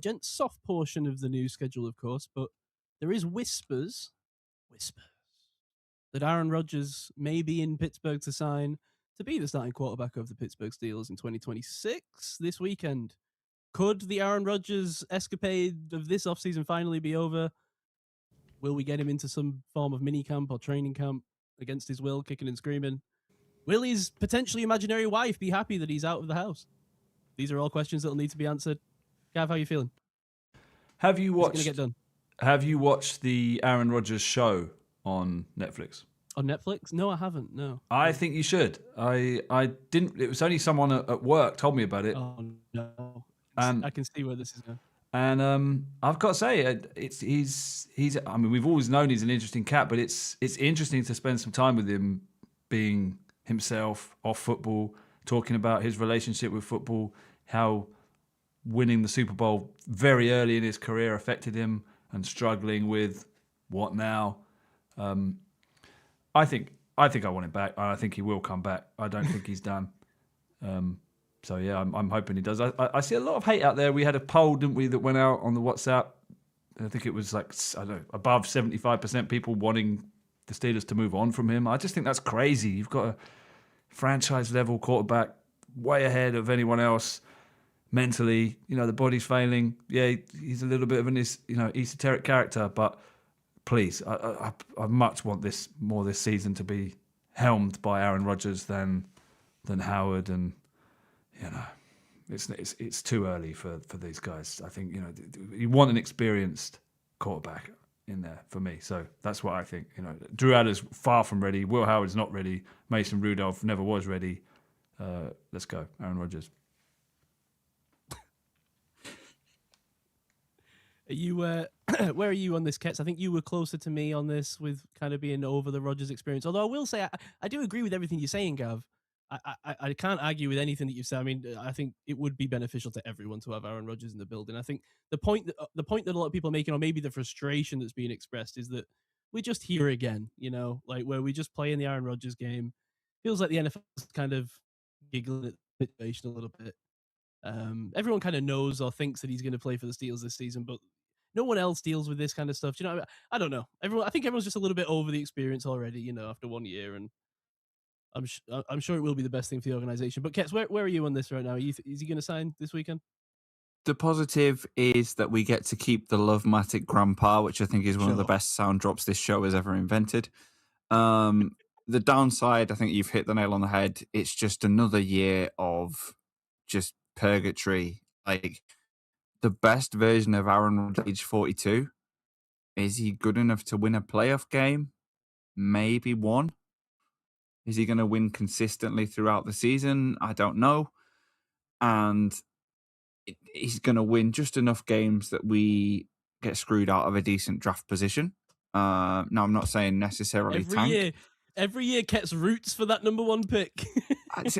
Gents, soft portion of the news schedule, of course, but there is whispers that Aaron Rodgers may be in Pittsburgh to be the starting quarterback of the Pittsburgh Steelers in 2026 this weekend. Could the Aaron Rodgers escapade of this offseason finally be over? Will we get him into some form of mini camp or training camp against his will, kicking and screaming? Will his potentially imaginary wife be happy that he's out of the house? These are all questions that will need to be answered. Gav, how are you feeling? Have you watched? Going to get done. Have you watched the Aaron Rodgers show on Netflix? On Netflix? No, I haven't. No. I think you should. I didn't. It was only someone at work told me about it. Oh no. And I can see where this is going. And I've got to say, he's. I mean, we've always known he's an interesting cat, but it's interesting to spend some time with him, being himself off football, talking about his relationship with football, how winning the Super Bowl very early in his career affected him, and struggling with what now. I think I want him back. I think he will come back. I don't think he's done. So yeah, I'm hoping he does. I see a lot of hate out there. We had a poll, didn't we, that went out on the WhatsApp. I think it was like, I don't know, above 75% people wanting the Steelers to move on from him. I just think that's crazy. You've got a franchise level quarterback way ahead of anyone else mentally. You know, the body's failing. Yeah, he's a little bit of an esoteric character, but please, I much want this season to be helmed by Aaron Rodgers than Howard. And you know, it's too early for these guys. I think, you know, you want an experienced quarterback in there for me. So that's what I think. You know, Drew Allen's far from ready. Will Howard's not ready. Mason Rudolph never was ready. Let's go, Aaron Rodgers. Are you where are you on this, Ketts? I think you were closer to me on this, with kind of being over the Rodgers experience. Although I will say I do agree with everything you're saying, Gav. I can't argue with anything that you've said. I mean, I think it would be beneficial to everyone to have Aaron Rodgers in the building. I think the point that a lot of people are making, or maybe the frustration that's being expressed, is that we're just here again, you know, like where we just play in the Aaron Rodgers game. Feels like the NFL's kind of giggling at the situation a little bit. Everyone kind of knows or thinks that he's going to play for the Steelers this season, but no one else deals with this kind of stuff. Do you know, I don't know. I think everyone's just a little bit over the experience already, you know, after 1 year, and I'm sure it will be the best thing for the organization. But Ketts, where are you on this right now? Is he going to sign this weekend? The positive is that we get to keep the Lovematic Grandpa, which I think is one of the best sound drops this show has ever invented. The downside, I think you've hit the nail on the head. It's just another year of just purgatory. Like, the best version of Aaron Rodgers, age 42, is he good enough to win a playoff game? Maybe one. Is he going to win consistently throughout the season? I don't know. And he's going to win just enough games that we get screwed out of a decent draft position. Now, I'm not saying necessarily tank. Every year Ketts roots for that number one pick.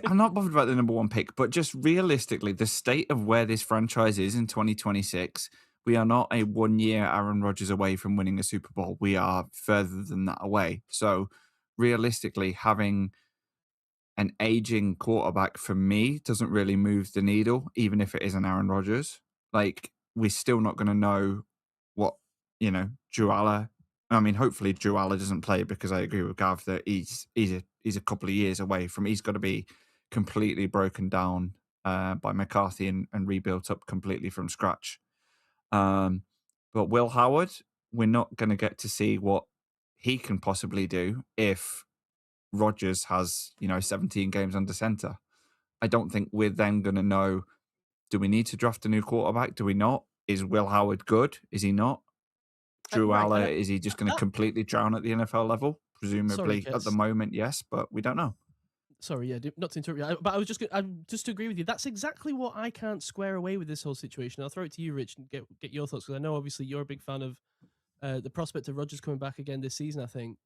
I'm not bothered about the number one pick, but just realistically, the state of where this franchise is in 2026, we are not a 1 year Aaron Rodgers away from winning a Super Bowl. We are further than that away. So realistically, having an aging quarterback for me doesn't really move the needle, even if it is an Aaron Rodgers. Like, we're still not going to know what, you know, Drew Aller. I mean, hopefully Drew Aller doesn't play, because I agree with Gav that he's a couple of years away from. He's got to be completely broken down by McCarthy and rebuilt up completely from scratch. But Will Howard, we're not going to get to see what he can possibly do if Rodgers has, 17 games under center. I don't think we're then going to know, do we need to draft a new quarterback? Do we not? Is Will Howard good? Is he not? Drew Aller, is he just going to completely drown at the NFL level? Presumably at the moment, yes, but we don't know. Sorry, yeah, not to interrupt you, but I was just to agree with you. That's exactly what I can't square away with this whole situation. I'll throw it to you, Rich, and get your thoughts, because I know obviously you're a big fan of the prospect of Rodgers coming back again this season. I think.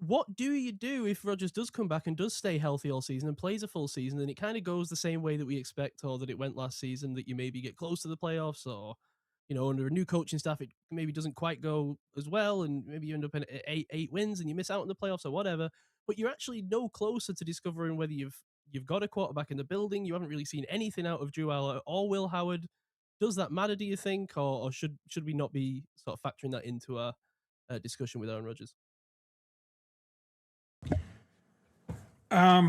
What do you do if Rodgers does come back and does stay healthy all season and plays a full season, and it kind of goes the same way that we expect, or that it went last season, that you maybe get close to the playoffs, or under a new coaching staff, it maybe doesn't quite go as well, and maybe you end up in eight wins and you miss out on the playoffs or whatever, but you're actually no closer to discovering whether you've got a quarterback in the building. You haven't really seen anything out of Drew Aller or Will Howard. Does that matter, do you think, or should we not be sort of factoring that into our discussion with Aaron Rodgers? I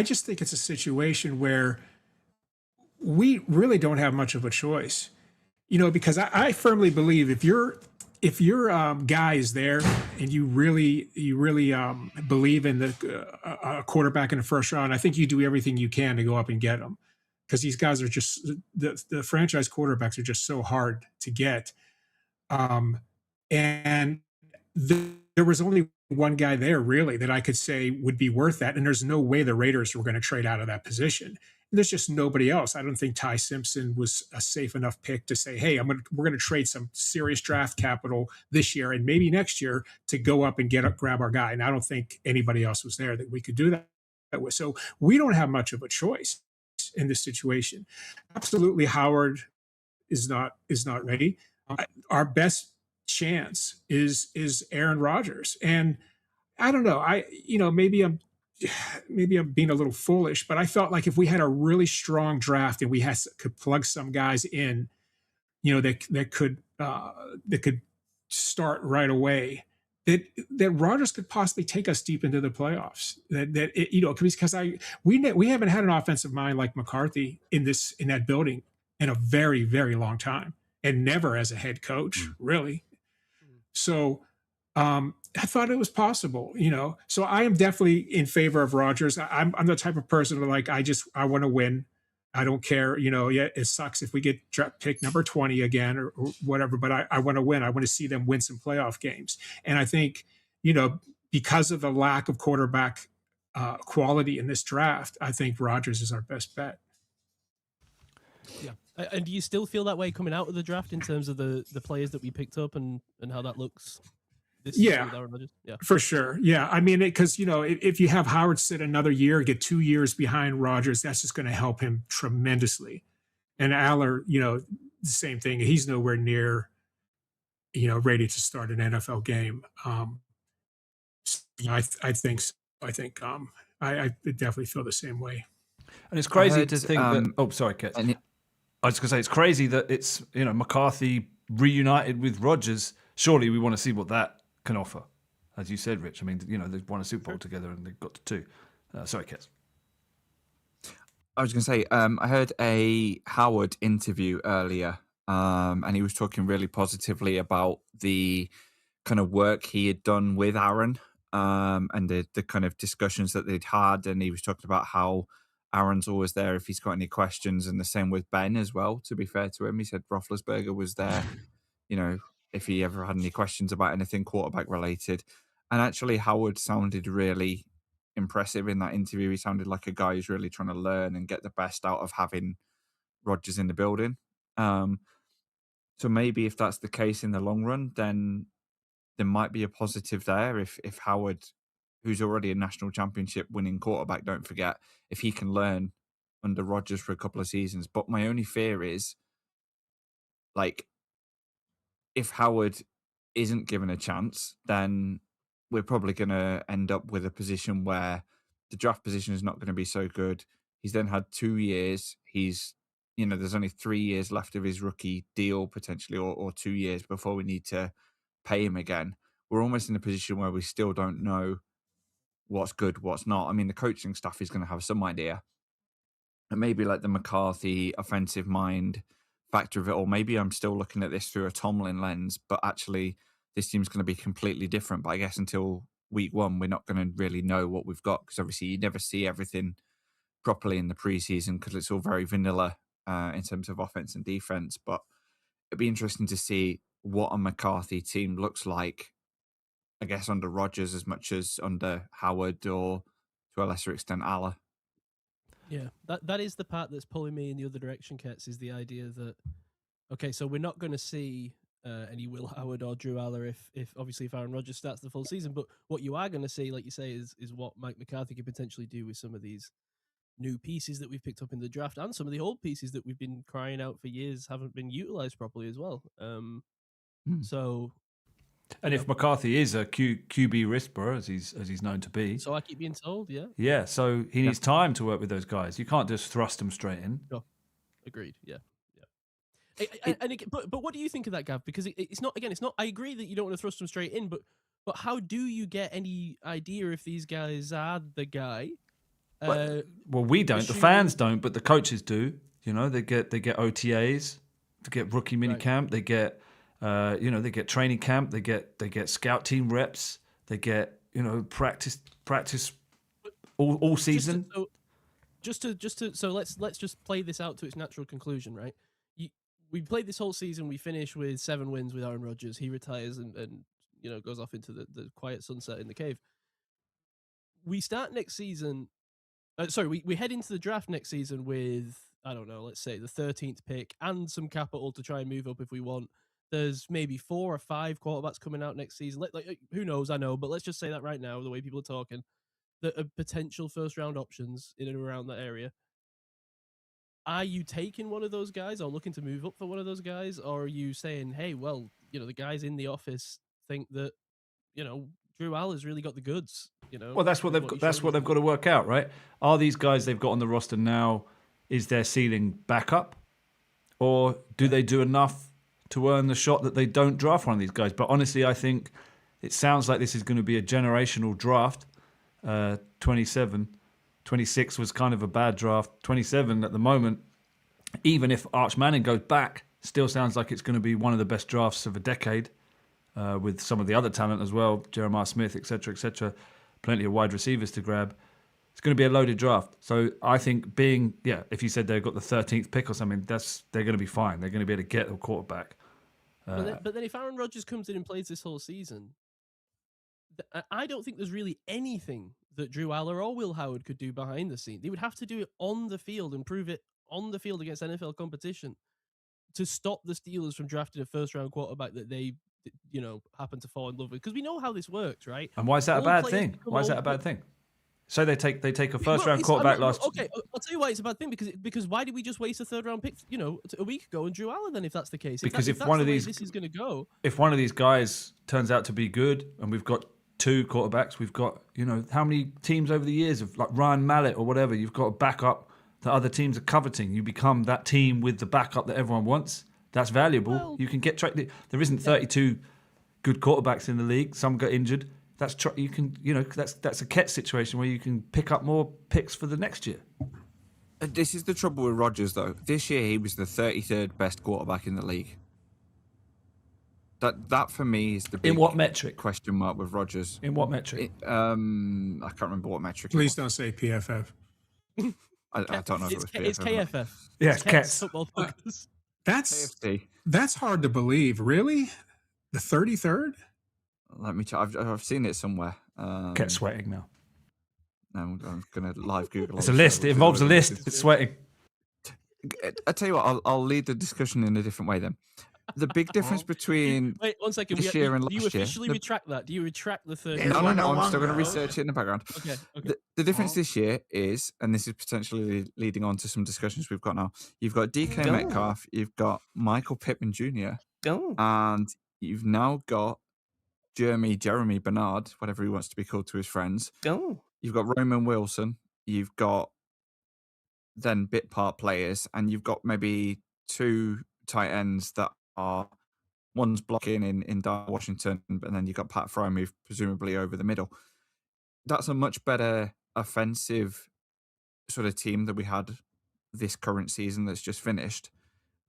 just think it's a situation where we really don't have much of a choice, because I firmly believe if your guy is there and you really believe in a quarterback in the first round, I think you do everything you can to go up and get him, because these guys are just the franchise quarterbacks are just so hard to get. And there was only one guy there really that I could say would be worth that. And there's no way the Raiders were going to trade out of that position. And there's just nobody else. I don't think Ty Simpson was a safe enough pick to say, hey, we're going to trade some serious draft capital this year and maybe next year to go up and grab our guy. And I don't think anybody else was there that we could do that with. So we don't have much of a choice in this situation. Absolutely, Howard is not ready. Our best chance is Aaron Rodgers. And I don't know. Maybe I'm being a little foolish, but I felt like if we had a really strong draft and we could plug some guys in, that could start right away, that Rodgers could possibly take us deep into the playoffs. Because we haven't had an offensive mind like McCarthy in that building in a very, very long time, and never as a head coach, really. So I thought it was possible, So I am definitely in favor of Rodgers. I'm the type of person who I want to win. I don't care, yeah, it sucks if we get pick number 20 again or whatever, but I want to win. I want to see them win some playoff games. And I think, because of the lack of quarterback quality in this draft, I think Rodgers is our best bet. Yeah. And do you still feel that way coming out of the draft in terms of the players that we picked up and how that looks this season with Aaron Rodgers? Yeah, for sure. Yeah. I mean, because, if you have Howard sit another year, get 2 years behind Rodgers, that's just going to help him tremendously. And Aller, the same thing. He's nowhere near, ready to start an NFL game. I think so. I definitely feel the same way. And it's crazy to think that. Oh, sorry, Ketts. I was going to say, it's crazy that it's, McCarthy reunited with Rodgers. Surely we want to see what that can offer. As you said, Rich, I mean, they've won a Super Bowl together and they've got to 2. Sorry, Ketts. I was going to say, I heard a Howard interview earlier, and he was talking really positively about the kind of work he had done with Aaron, and the kind of discussions that they'd had. And he was talking about how Aaron's always there if he's got any questions, and the same with Ben as well, to be fair to him. He said Roethlisberger was there, if he ever had any questions about anything quarterback related. And actually, Howard sounded really impressive in that interview. He sounded like a guy who's really trying to learn and get the best out of having Rodgers in the building. So maybe if that's the case in the long run, then there might be a positive there. If Howard, who's already a national championship winning quarterback, don't forget, if he can learn under Rodgers for a couple of seasons. But my only fear is, if Howard isn't given a chance, then we're probably going to end up with a position where the draft position is not going to be so good. He's then had 2 years. There's only 3 years left of his rookie deal potentially, or 2 years before we need to pay him again. We're almost in a position where we still don't know what's good, what's not. I mean, the coaching staff is going to have some idea. And maybe the McCarthy offensive mind factor of it, or maybe I'm still looking at this through a Tomlin lens, but actually this team's going to be completely different. But I guess until week 1, we're not going to really know what we've got, because obviously you never see everything properly in the preseason because it's all very vanilla in terms of offense and defense. But it'd be interesting to see what a McCarthy team looks like, I guess, under Rodgers as much as under Howard, or to a lesser extent, Aller. Yeah, that is the part that's pulling me in the other direction, Ketts, is the idea that, okay, so we're not going to see any Will Howard or Drew Aller if Aaron Rodgers starts the full season, but what you are going to see, like you say, is what Mike McCarthy could potentially do with some of these new pieces that we've picked up in the draft, and some of the old pieces that we've been crying out for years haven't been utilized properly as well. So, and if McCarthy is a QB whisperer, as he's known to be, so I keep being told, yeah. So he needs time to work with those guys. You can't just thrust them straight in. Sure. Agreed. Yeah. But what do you think of that, Gav? Because it's not, again, it's not. I agree that you don't want to thrust them straight in, but how do you get any idea if these guys are the guy? Well, we don't. The fans don't, but the coaches do. You know, they get OTAs, they get rookie mini camp, they get they get training camp, they get scout team reps, they get practice all season. So let's just play this out to its natural conclusion, right? We played this whole season. We finish with 7 wins with Aaron Rodgers. He retires and goes off into the quiet sunset in the cave. We start next season. We head into the draft next season with, I don't know, let's say the 13th pick and some capital to try and move up if we want. There's maybe 4 or 5 quarterbacks coming out next season. Like who knows? I know, but let's just say that right now, the way people are talking, that are potential first round options in and around that area. Are you taking one of those guys or looking to move up for one of those guys? Or are you saying, hey, well, the guys in the office think that, Drew Al has really got the goods, Well, that's what they've got. That's what they've got to work out, right? Are these guys they've got on the roster now, is their ceiling backup, or do they do enough to earn the shot that they don't draft one of these guys? But honestly, I think it sounds like this is going to be a generational draft. 27, 26 was kind of a bad draft. 27 at the moment, even if Arch Manning goes back, still sounds like it's going to be one of the best drafts of a decade. With some of the other talent as well, Jeremiah Smith, etc., etc., plenty of wide receivers to grab. It's going to be a loaded draft. So I think if you said they've got the 13th pick or something, they're going to be fine. They're going to be able to get a quarterback. But then if Aaron Rodgers comes in and plays this whole season, I don't think there's really anything that Drew Aller or Will Howard could do behind the scenes. They would have to do it on the field and prove it on the field against NFL competition to stop the Steelers from drafting a first-round quarterback that they happen to fall in love with, because we know how this works, right? And why is that a bad thing? Why is that a bad thing? So they take a first-round quarterback last. Okay, I'll tell you why it's a bad thing. Because why did we just waste a third-round pick, a week ago and Drew Allen? Then, if that's the case, Because if if one of these, this is going to go, if one of these guys turns out to be good, and we've got 2 quarterbacks, we've got how many teams over the years of like Ryan Mallett or whatever, you've got a backup that other teams are coveting. You become that team with the backup that everyone wants. That's valuable. Well, you can get tracked. There isn't 32 good quarterbacks in the league. Some got injured. That's a Ketts situation where you can pick up more picks for the next year. This is the trouble with Rodgers, though. This year he was the 33rd best quarterback in the league. That for me is the big in what metric question mark with Rodgers. In what metric? I can't remember what metric. Please don't say PFF. I don't know if it was PFF. It's KFF. Yes, Ketts. Football Focus. That's hard to believe. Really, the 33rd? Let me check. I've seen it somewhere. Get sweating now. No, I'm going to live Google. It's a list. It involves a list. It's sweating. I tell you what. I'll lead the discussion in a different way then. The big difference between wait 1 second. this year and last year. Do you officially retract that? Do you retract the third? No. I'm still going to research it in the background. Okay. The difference this year is, and this is potentially leading on to some discussions we've got now. You've got DK Metcalf. You've got Michael Pittman Jr. And you've now got Germie Bernard, whatever he wants to be called to his friends. You've got Roman Wilson. You've got then bit part players, and you've got maybe 2 tight ends that are one's blocking in Washington, and then you've got Pat Freiermuth presumably over the middle. That's a much better offensive sort of team that we had this current season that's just finished,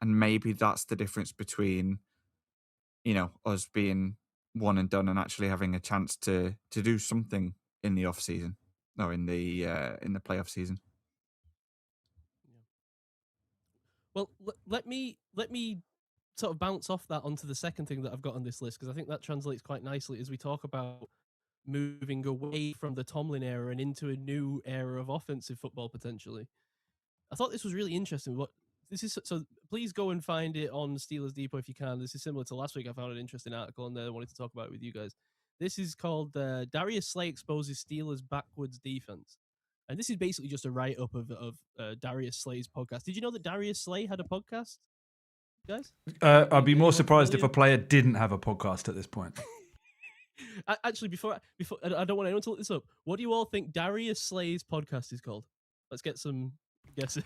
and maybe that's the difference between us being one and done and actually having a chance to do something in the off season, in the playoff season. Well, let me sort of bounce off that onto the second thing that I've got on this list, because I think that translates quite nicely as we talk about moving away from the Tomlin era and into a new era of offensive football potentially. I thought this was really interesting. So please go and find it on Steelers Depot if you can. This is similar to last week. I found an interesting article on there. I wanted to talk about it with you guys. This is called Darius Slay exposes Steelers backwards defense. And this is basically just a write-up of Darius Slay's podcast. Did you know that Darius Slay had a podcast, guys? I'd be more surprised if a player didn't have a podcast at this point. Actually, before I don't want anyone to look this up. What do you all think Darius Slay's podcast is called? Let's get some guesses.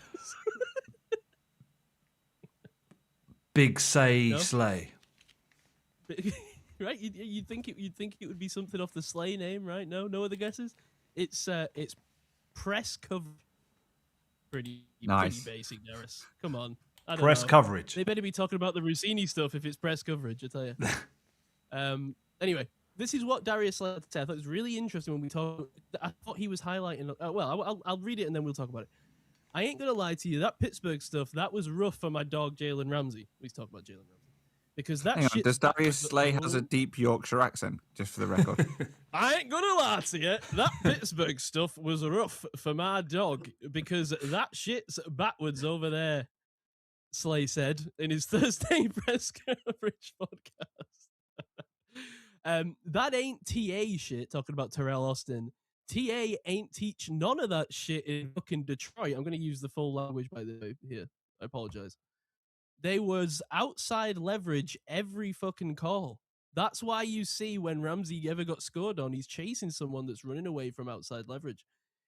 Big Say No? Slay. Right? You'd think it would be something off the Slay name, right? No other guesses. It's press coverage. Pretty basic, Darius. Come on. I don't Press know. coverage. They better be talking about the Rossini stuff if it's press coverage, I tell you. Anyway, this is what Darius said. I thought it was really interesting when we talked. I thought he was highlighting. I'll read it and then we'll talk about it. I ain't gonna lie to you. That Pittsburgh stuff, that was rough for my dog Jalen Ramsey. We talk about Jalen Ramsey because that Hang on, shit. does Darius Slay has a deep Yorkshire accent? Just for the record. I ain't gonna lie to you. That Pittsburgh stuff was rough for my dog because that shit's backwards over there. Slay said in his Thursday press coverage podcast. That ain't TA shit, talking about Terrell Austin. TA ain't teach none of that shit in fucking Detroit. I'm going to use the full language by the way here. I apologize. They was outside leverage every fucking call. That's why you see when Ramsey ever got scored on, he's chasing someone that's running away from outside leverage.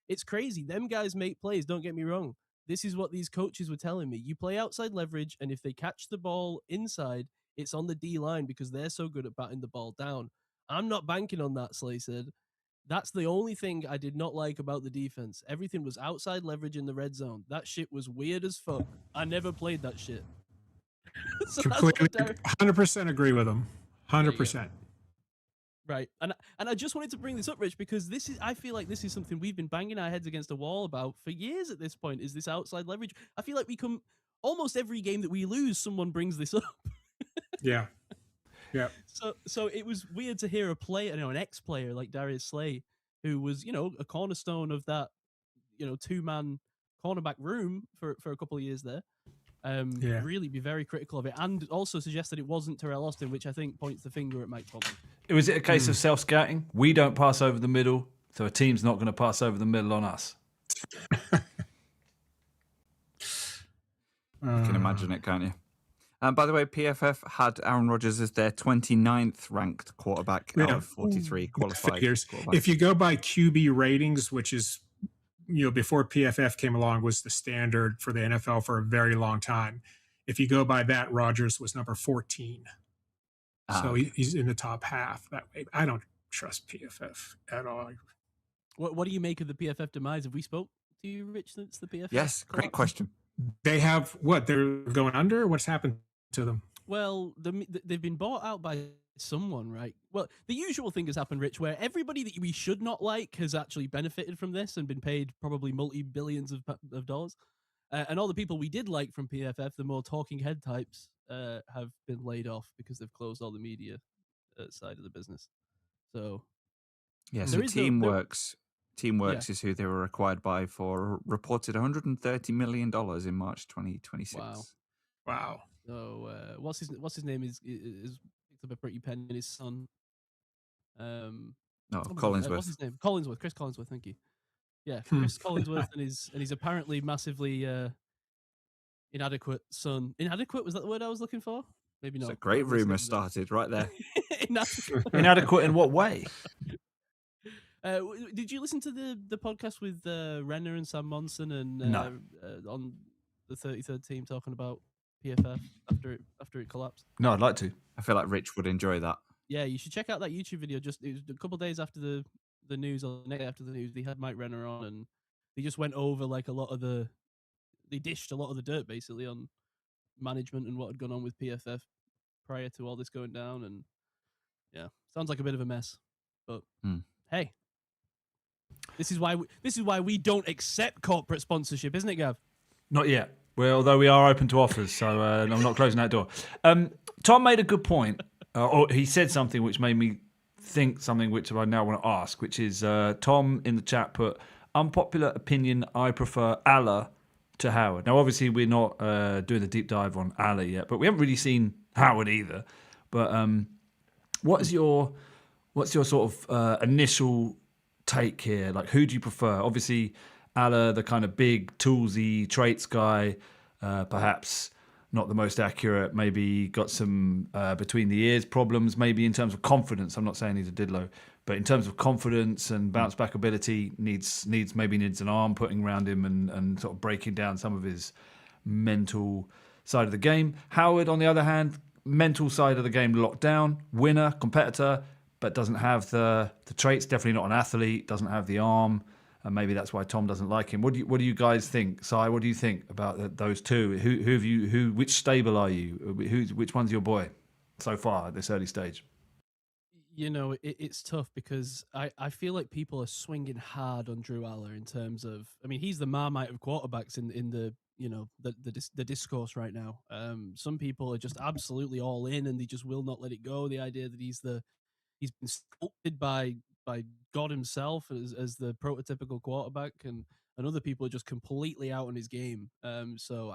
It's crazy. Them guys make plays, don't get me wrong. This is what these coaches were telling me. You play outside leverage, and if they catch the ball inside, it's on the D line because they're so good at batting the ball down. I'm not banking on that, Slay said. That's the only thing I did not like about the defense. Everything was outside leverage in the red zone. That shit was weird as fuck. I never played that shit. So completely, 100% agree with him. 100%. Right. And I just wanted to bring this up, Rich, because I feel like this is something we've been banging our heads against a wall about for years at this point, is this outside leverage. I feel like we come almost every game that we lose, someone brings this up. Yeah. Yeah. So it was weird to hear a player, an ex-player like Darius Slay, who was, a cornerstone of that, two-man cornerback room for a couple of years there. Really be very critical of it, and also suggest that it wasn't Terrell Austin, which I think points the finger at Mike Tomlin. Was it a case of self-scouting? We don't pass over the middle, so a team's not going to pass over the middle on us. You can imagine it, can't you? And by the way, PFF had Aaron Rodgers as their 29th ranked quarterback out of 43 qualified figures. quarterbacks. If you go by QB ratings, which is, before PFF came along, was the standard for the NFL for a very long time. If you go by that, Rodgers was number 14. So he's in the top half that way. I don't trust PFF at all. What do you make of the PFF demise? Have we spoke to you, Rich, since the PFF? Yes, great question. They have what? They're going under? What's happened to them? Well, they've been bought out by someone, right? Well, the usual thing has happened, Rich, where everybody that we should not like has actually benefited from this and been paid probably multi-billions of dollars. And all the people we did like from PFF, the more talking head types, have been laid off because they've closed all the media side of the business. So, yeah, so Teamworks is who they were acquired by for reported $130 million in March 2026. Wow. So what's his name is picked up a pretty pen in his son. Collinsworth. What's his name? Collinsworth. Chris Collinsworth. Thank you. Yeah, Chris Collinsworth and his apparently massively inadequate son. Inadequate, was that the word I was looking for? Maybe not. It's a great rumor started right there. Inadequate in what way? Did you listen to the podcast with Renner and Sam Monson and No. On the 33rd team talking about PFF after it collapsed? No, I'd like to. I feel like Rich would enjoy that. Yeah, you should check out that YouTube video. It was a couple of days after the news, or the next day after the news, they had Mike Renner on, and they just went over like they dished a lot of the dirt basically on management and what had gone on with PFF prior to all this going down, and yeah, sounds like a bit of a mess. But hey, this is why we don't accept corporate sponsorship, isn't it, Gav? Not yet. Well, although we are open to offers, so I'm not closing that door. Tom made a good point, or he said something which made me think something which I now want to ask, which is Tom in the chat put, unpopular opinion, I prefer Allah to Howard. Now, obviously, we're not doing the deep dive on Allah yet, but we haven't really seen Howard either. But what's your sort of initial take here? Like, who do you prefer? Obviously, Allah, the kind of big, toolsy traits guy, perhaps not the most accurate, maybe got some between the ears problems, maybe in terms of confidence. I'm not saying he's a diddlo, but in terms of confidence and bounce back ability, needs an arm putting around him and sort of breaking down some of his mental side of the game. Howard, on the other hand, mental side of the game locked down, winner, competitor, but doesn't have the traits. Definitely not an athlete. Doesn't have the arm, and maybe that's why Tom doesn't like him. What do you guys think, Si? What do you think about those two? Which stable are you? Which one's your boy so far at this early stage? You know, it's tough because I feel like people are swinging hard on Drew Aller in terms of, I mean, he's the Marmite of quarterbacks in the, you know, the discourse right now. Some people are just absolutely all in and they just will not let it go. The idea that he's been sculpted by God himself as the prototypical quarterback, and other people are just completely out on his game. So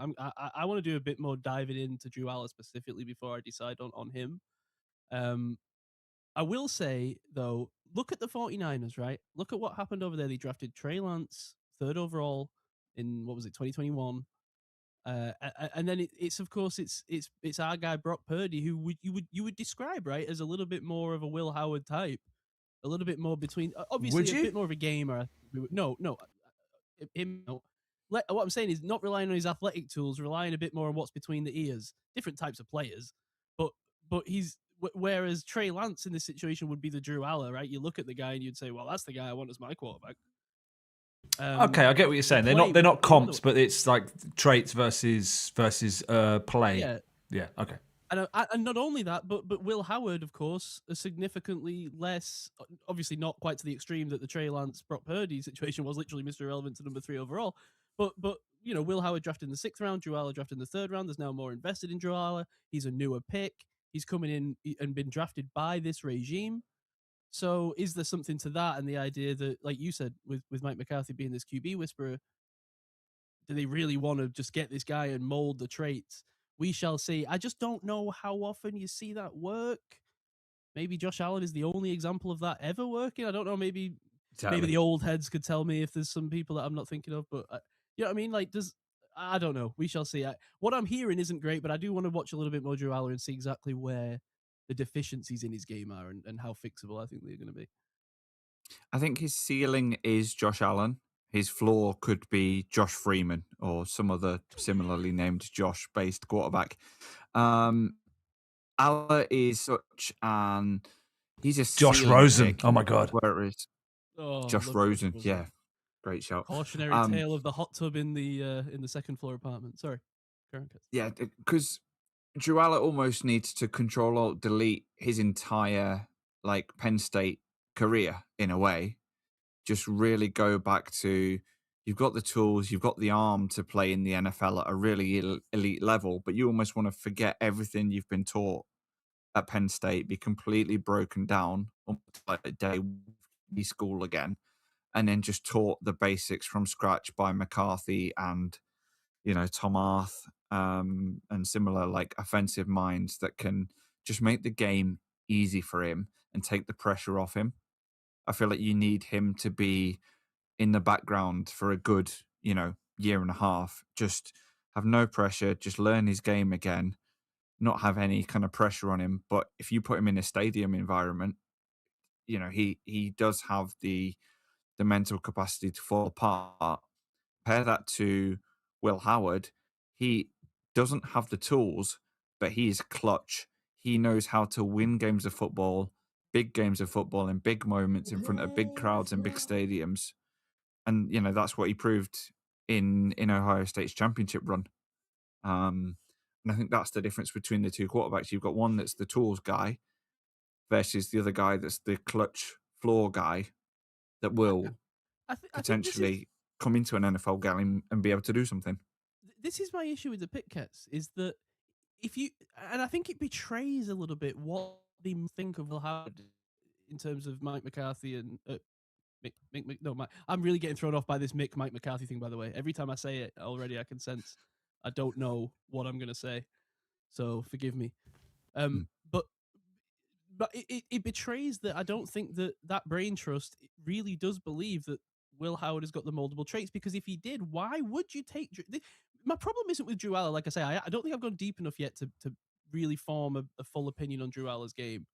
I want to do a bit more diving into Drew Aller specifically before I decide on him. I will say, though, look at the 49ers, right? Look at what happened over there. They drafted Trey Lance, third overall in, what was it, 2021. And then it's of course it's our guy Brock Purdy, who you would describe, right, as a little bit more of a Will Howard type, a little bit more between, obviously Would a you? bit more of a gamer. No, him. No. What I'm saying is not relying on his athletic tools, relying a bit more on what's between the ears. Different types of players, but he's whereas Trey Lance in this situation would be the Drew Aller, right? You look at the guy and you'd say, well, that's the guy I want as my quarterback. Okay, I get what you're saying. They're not comps, but it's like traits versus play. Yeah. Yeah. Okay. And not only that, but Will Howard, of course, is significantly less, obviously not quite to the extreme that the Trey Lance Brock Purdy situation was, literally Mr. Irrelevant to number 3 overall. But you know, Will Howard drafted in the 6th round, Drew Aller drafted in the 3rd round. There's now more invested in Drew Aller. He's a newer pick. He's coming in and been drafted by this regime. So is there something to that, and the idea that, like you said, with Mike McCarthy being this QB whisperer, do they really want to just get this guy and mold the traits? We shall see. I just don't know how often you see that work. Maybe Josh Allen is the only example of that ever working. I don't know. Maybe the old heads could tell me if there's some people that I'm not thinking of. But you know what I mean? Like, I don't know. We shall see. What I'm hearing isn't great, but I do want to watch a little bit more Drew Aller and see exactly where the deficiencies in his game are and how fixable I think they're going to be. I think his ceiling is Josh Allen. His floor could be Josh Freeman or some other similarly named Josh-based quarterback. Aller is such an he's a Josh ceiling Rosen. pick, Oh my god. whereas Josh Rosen, yeah, great shout. Cautionary tale of the hot tub in the second floor apartment. Sorry, yeah, because Drew Aller almost needs to control alt delete his entire like Penn State career in a way. Just really go back to you've got the tools, you've got the arm to play in the NFL at a really elite level, but you almost want to forget everything you've been taught at Penn State, be completely broken down on like day school again, and then just taught the basics from scratch by McCarthy and Tom Arth and similar like offensive minds that can just make the game easy for him and take the pressure off him. I feel like you need him to be in the background for a good, year and a half. Just have no pressure, just learn his game again, not have any kind of pressure on him. But if you put him in a stadium environment, he does have the mental capacity to fall apart. Compare that to Will Howard. He doesn't have the tools, but he is clutch. He knows how to win games of football, big games of football in big moments in front of big crowds and big stadiums. And, that's what he proved in Ohio State's championship run. And I think that's the difference between the two quarterbacks. You've got one that's the tools guy versus the other guy that's the clutch floor guy that will potentially come into an NFL game and be able to do something. This is my issue with the Pitcats, is that and I think it betrays a little bit what they think of Will Howard in terms of Mike McCarthy and I'm really getting thrown off by this Mike McCarthy thing, by the way. Every time I say it already, I can sense I don't know what I'm going to say. So forgive me. But it betrays that I don't think that brain trust really does believe that Will Howard has got the moldable traits, because if he did, why would you take... My problem isn't with Drew Aller. Like I say, I don't think I've gone deep enough yet to really form a full opinion on Drew Aller's game.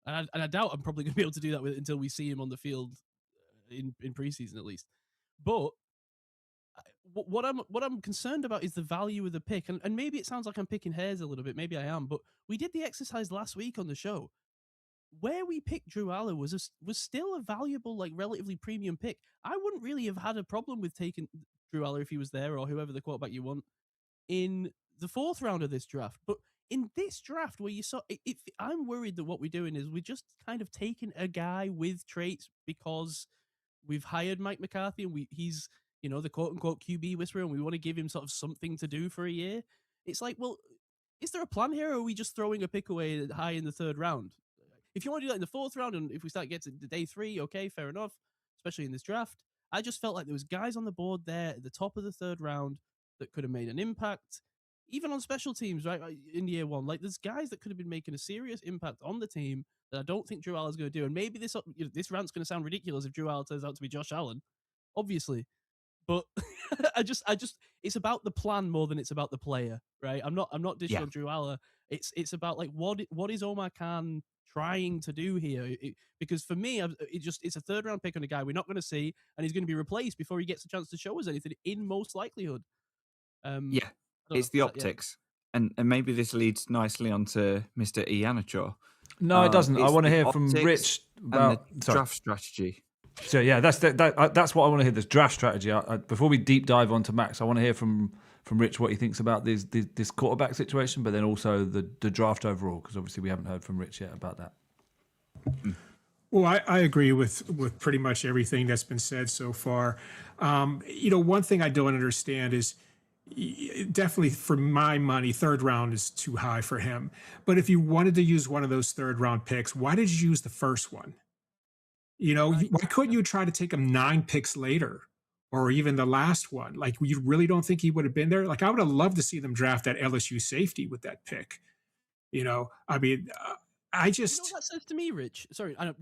And I doubt I'm probably going to be able to do that with until we see him on the field in preseason at least. But what I'm concerned about is the value of the pick, and maybe it sounds like I'm picking hairs a little bit. Maybe I am, but we did the exercise last week on the show where we picked Drew Aller was still a valuable, like relatively premium pick. I wouldn't really have had a problem with taking Drew Aller if he was there or whoever the quarterback you want in the 4th round of this draft. But in this draft, where you saw, I'm worried that what we're doing is we're just kind of taking a guy with traits because we've hired Mike McCarthy and he's, you know, the quote unquote QB whisperer, and we want to give him sort of something to do for a year. It's like, well, is there a plan here, or are we just throwing a pick away high in the 3rd round? If you want to do that in the 4th round, and if we start getting to day 3, okay, fair enough, especially in this draft. I just felt like there was guys on the board there at the top of the 3rd round that could have made an impact, even on special teams, right, in year 1. Like, there's guys that could have been making a serious impact on the team that I don't think Drew Aller's going to do. And maybe this rant's going to sound ridiculous if Drew Aller turns out to be Josh Allen, obviously. But I just, it's about the plan more than it's about the player, right? I'm not dishing on Drew Aller. It's about like what is Omar Khan trying to do here? Because for me, it's a 3rd round pick on a guy we're not going to see, and he's going to be replaced before he gets a chance to show us anything. In most likelihood, it's the optics, and maybe this leads nicely onto Mr. Iheanachor. No, it doesn't. I want to hear from Rich about the draft strategy. So yeah, that's what I want to hear. This draft strategy. Before we deep dive onto Max, I want to hear from Rich what he thinks about this quarterback situation, but then also the draft overall, because obviously we haven't heard from Rich yet about that. Well, I agree with pretty much everything that's been said so far. One thing I don't understand is definitely for my money, 3rd round is too high for him. But if you wanted to use one of those 3rd round picks, why did you use the first one? Why couldn't you try to take him 9 picks later, or even the last one? Like, you really don't think he would have been there? Like, I would have loved to see them draft that LSU safety with that pick. I just... You know what that says to me, Rich? Sorry, go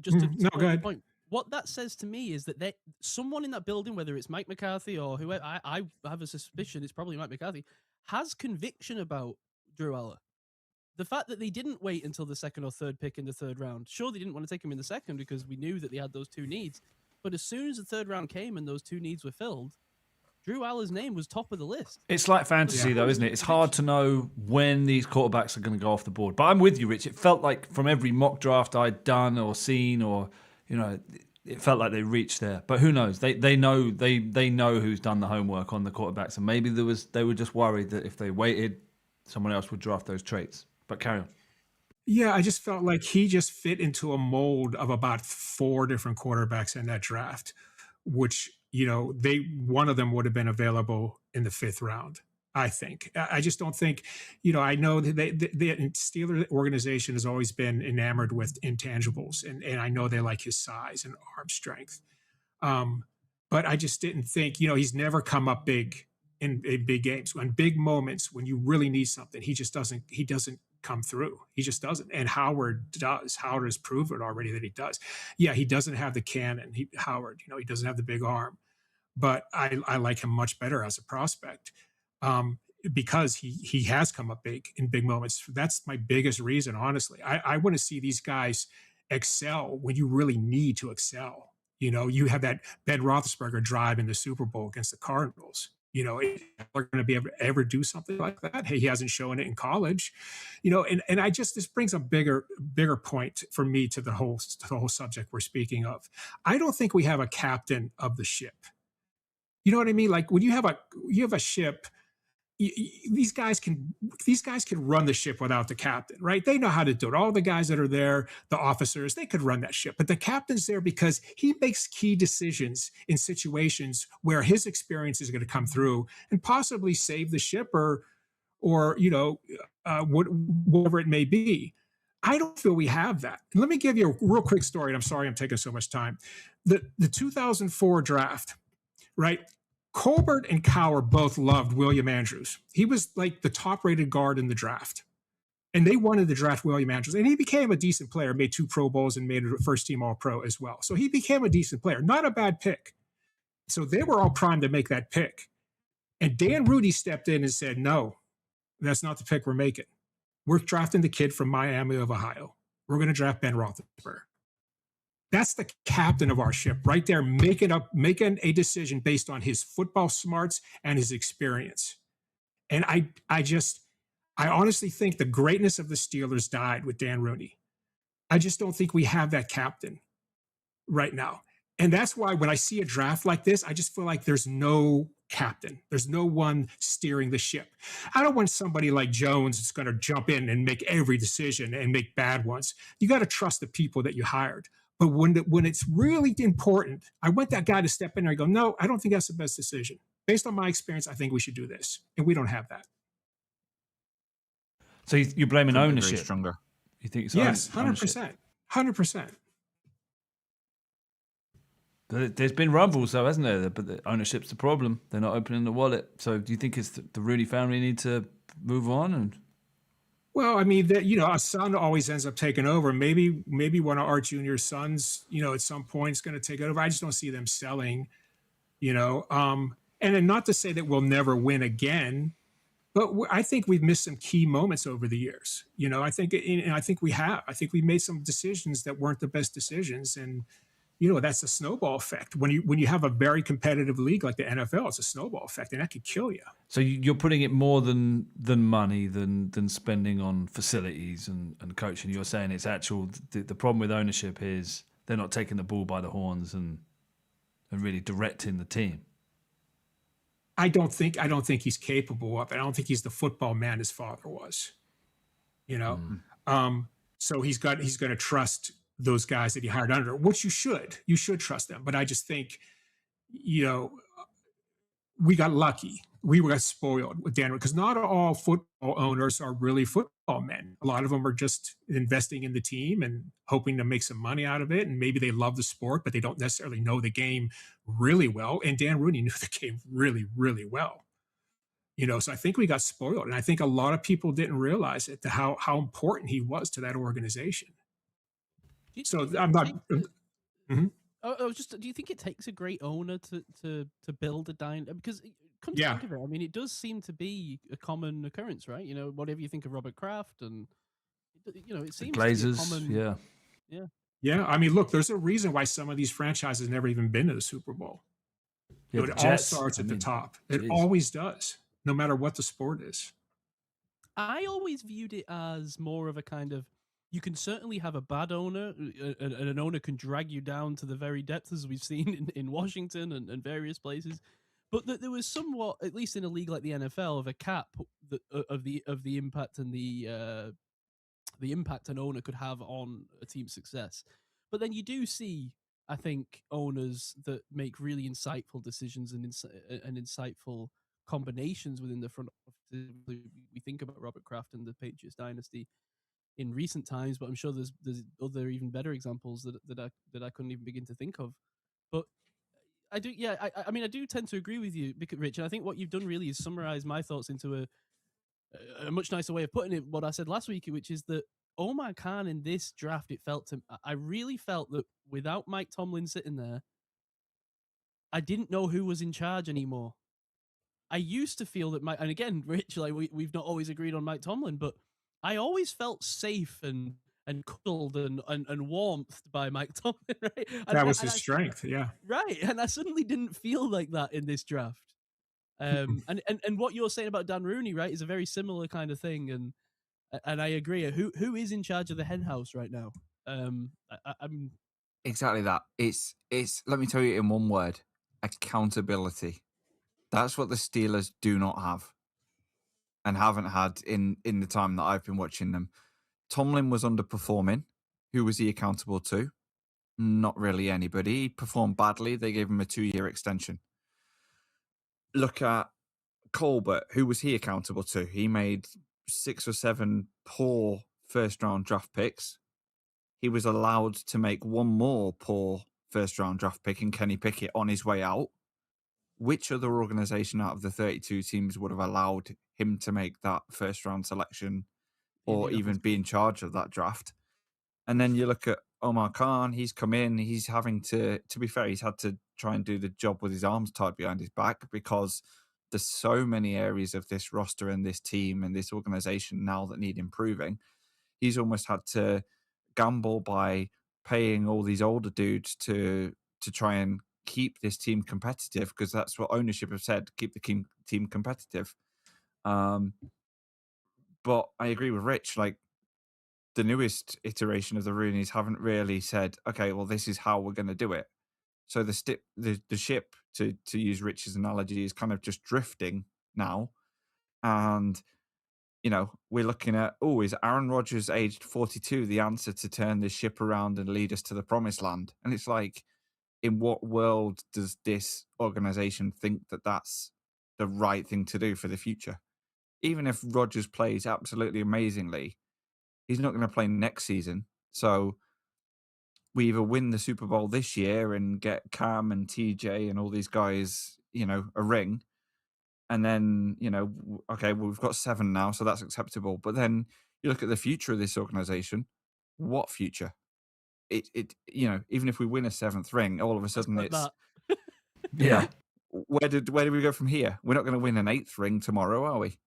ahead. Point. What that says to me is that someone in that building, whether it's Mike McCarthy or whoever, I have a suspicion it's probably Mike McCarthy, has conviction about Drew Aller. The fact that they didn't wait until the 2nd or 3rd pick in the 3rd round. Sure, they didn't want to take him in the 2nd because we knew that they had those 2 needs. But as soon as the 3rd round came and those 2 needs were filled, Drew Aller's name was top of the list. It's like fantasy, though, isn't it? It's hard to know when these quarterbacks are going to go off the board. But I'm with you, Rich. It felt like from every mock draft I'd done or seen, or it felt like they reached there. But who knows? They know who's done the homework on the quarterbacks, and maybe they were just worried that if they waited, someone else would draft those traits. But carry on. Yeah, I just felt like he just fit into a mold of about 4 different quarterbacks in that draft, which, one of them would have been available in the 5th round, I think. I just don't think, I know that the Steelers organization has always been enamored with intangibles, and I know they like his size and arm strength. But I just didn't think, he's never come up big in big games. When big moments, when you really need something, he doesn't come through. He just doesn't. And Howard does. Howard has proven already that he does. Yeah, he doesn't have the cannon. Howard, he doesn't have the big arm. But I like him much better as a prospect because he has come up big in big moments. That's my biggest reason, honestly. I want to see these guys excel when you really need to excel. You have that Ben Roethlisberger drive in the Super Bowl against the Cardinals. Are going to be able to ever do something like that? Hey, he hasn't shown it in college, and I just, this brings a bigger point for me to the whole subject we're speaking of. I don't think we have a captain of the ship. You know what I mean? Like, when you have a ship, these guys can run the ship without the captain, right? They know how to do it. All the guys that are there, the officers, they could run that ship. But the captain's there because he makes key decisions in situations where his experience is going to come through and possibly save the ship or whatever it may be. I don't feel we have that. And let me give you a real quick story. And I'm sorry I'm taking so much time. The 2004 draft, right? Colbert and Cowher both loved William Andrews. He was like the top-rated guard in the draft. And they wanted to draft William Andrews. And he became a decent player, made 2 Pro Bowls and made a first-team All-Pro as well. So he became a decent player, not a bad pick. So they were all primed to make that pick. And Dan Rudy stepped in and said, no, that's not the pick we're making. We're drafting the kid from Miami of Ohio. We're going to draft Ben Roethlisberger. That's the captain of our ship right there, making a decision based on his football smarts and his experience. And I honestly think the greatness of the Steelers died with Dan Rooney. I just don't think we have that captain right now. And that's why when I see a draft like this, I just feel like there's no captain. There's no one steering the ship. I don't want somebody like Jones that's going to jump in and make every decision and make bad ones. You got to trust the people that you hired. But when it's really important, I want that guy to step in there and go, no, I don't think that's the best decision. Based on my experience, I think we should do this. And we don't have that. So you're blaming ownership? Stronger. You think it's yes, 100%. 100%. There's been rumbles, though, hasn't there? But the ownership's the problem. They're not opening the wallet. So do you think it's the Rooney family need to move on? And well, I mean, a son always ends up taking over. Maybe one of our junior sons, at some point is going to take over. I just don't see them selling, And then not to say that we'll never win again, but I think we've missed some key moments over the years. I think we have. I think we made some decisions that weren't the best decisions, and that's a snowball effect. When you have a very competitive league like the NFL, it's a snowball effect, and that could kill you. So you're putting it more than money, than spending on facilities and coaching. You're saying it's actual. The problem with ownership is they're not taking the bull by the horns and really directing the team. I don't think he's capable of it. I don't think he's the football man his father was. So he's going to trust those guys that he hired under, which you should trust them. But I just think, we got lucky. We got spoiled with Dan, because not all football owners are really football men. A lot of them are just investing in the team and hoping to make some money out of it. And maybe they love the sport, but they don't necessarily know the game really well. And Dan Rooney knew the game really, really well. So I think we got spoiled. And I think a lot of people didn't realize it, how important he was to that organization. So I'm not. Do you think it takes a great owner to build a dynasty? Because come to think of it, I mean, it does seem to be a common occurrence, right? Whatever you think of Robert Kraft, and it seems Glazers, to be common. Yeah. I mean, look, there's a reason why some of these franchises never even been to the Super Bowl. Yeah, it all starts at the top. It always does, no matter what the sport is. I always viewed it as more of a kind of, you can certainly have a bad owner, and an owner can drag you down to the very depths, as we've seen in Washington and various places. But there was somewhat, at least in a league like the NFL, of a cap of the impact and the impact an owner could have on a team's success. But then you do see, I think, owners that make really insightful decisions and insightful combinations within the front office. We think about Robert Kraft and the Patriots dynasty in recent times, but I'm sure there's other even better examples that I couldn't even begin to think of. But I do, I mean, I do tend to agree with you, Rich, and I think what you've done really is summarize my thoughts into a much nicer way of putting it, what I said last week, which is that Omar Khan in this draft, I really felt that without Mike Tomlin sitting there, I didn't know who was in charge anymore. I used to feel that and again, Rich, like we've not always agreed on Mike Tomlin, but I always felt safe and cuddled and warmth by Mike Tomlin, right? That was his strength, yeah. Right, and I suddenly didn't feel like that in this draft. And what you're saying about Dan Rooney, right, is a very similar kind of thing, and I agree. Who is in charge of the hen house right now? I'm exactly that. It's let me tell you in one word: accountability. That's what the Steelers do not have and haven't had in the time that I've been watching them. Tomlin was underperforming. Who was he accountable to? Not really anybody. He performed badly. They gave him a 2-year extension. Look at Colbert. Who was he accountable to? He made 6 or 7 poor first-round draft picks. He was allowed to make one more poor first-round draft pick in Kenny Pickett on his way out. Which other organization out of the 32 teams would have allowed him to make that first-round selection or even be in charge of that draft? And then you look at Omar Khan. He's come in. He's having to be fair, he's had to try and do the job with his arms tied behind his back because there's so many areas of this roster and this team and this organization now that need improving. He's almost had to gamble by paying all these older dudes to try and keep this team competitive, because that's what ownership have said, keep the team competitive. But I agree with Rich, like the newest iteration of the Roonies haven't really said, okay, well, this is how we're going to do it. So the ship, to use Rich's analogy, is kind of just drifting now. And, we're looking at, is Aaron Rodgers aged 42 the answer to turn this ship around and lead us to the promised land? And it's like, in what world does this organization think that that's the right thing to do for the future? Even if Rodgers plays absolutely amazingly, he's not going to play next season. So we either win the Super Bowl this year and get Cam and TJ and all these guys, a ring. And then, okay, well, we've got 7 now, so that's acceptable. But then you look at the future of this organization. What future? Even if we win a 7th ring, all of a sudden it's yeah. Where did we go from here? We're not going to win an 8th ring tomorrow, are we?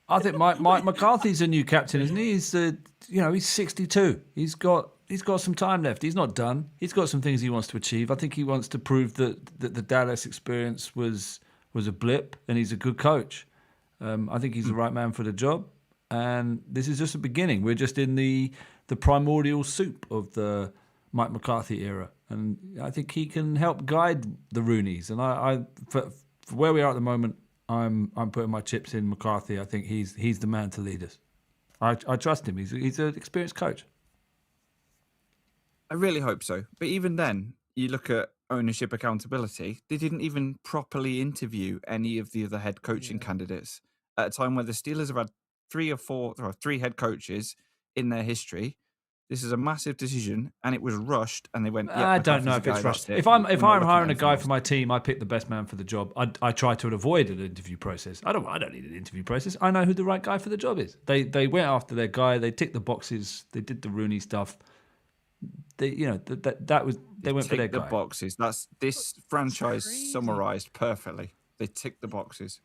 I think Mike McCarthy's a new captain, isn't he? He's 62. He's got some time left. He's not done. He's got some things he wants to achieve. I think he wants to prove that the Dallas experience was a blip, and he's a good coach. I think he's the right man for the job. And this is just a beginning. We're just in the primordial soup of the Mike McCarthy era, and I think he can help guide the Roonies. And I for where we are at the moment, I'm putting my chips in McCarthy. I think he's the man to lead us. I trust him. He's an experienced coach. I really hope so. But even then, you look at ownership accountability. They didn't even properly interview any of the other head coaching candidates at a time where the Steelers have had 3 head coaches in their history. This is a massive decision, and it was rushed. And they went, I don't know if it's rushed. If I'm hiring a guy for my team, I pick the best man for the job. I try to avoid an interview process. I don't need an interview process. I know who the right guy for the job is. They went after their guy. They ticked the boxes. They did the Rooney stuff. They went for their guy. The boxes. That's this franchise summarized perfectly. They ticked the boxes.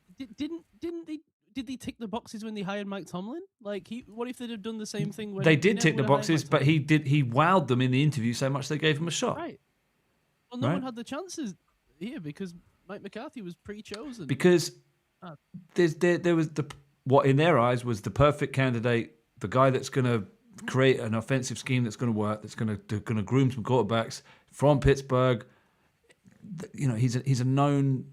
Did they tick the boxes when they hired Mike Tomlin? Like, what if they'd have done the same thing? When they did tick the boxes, but he wowed them in the interview so much they gave him a shot. Right. Well, no one had the chances here because Mike McCarthy was pre-chosen. Because there was what in their eyes was the perfect candidate, the guy that's going to create an offensive scheme that's going to work, that's going to groom some quarterbacks from Pittsburgh. He's a known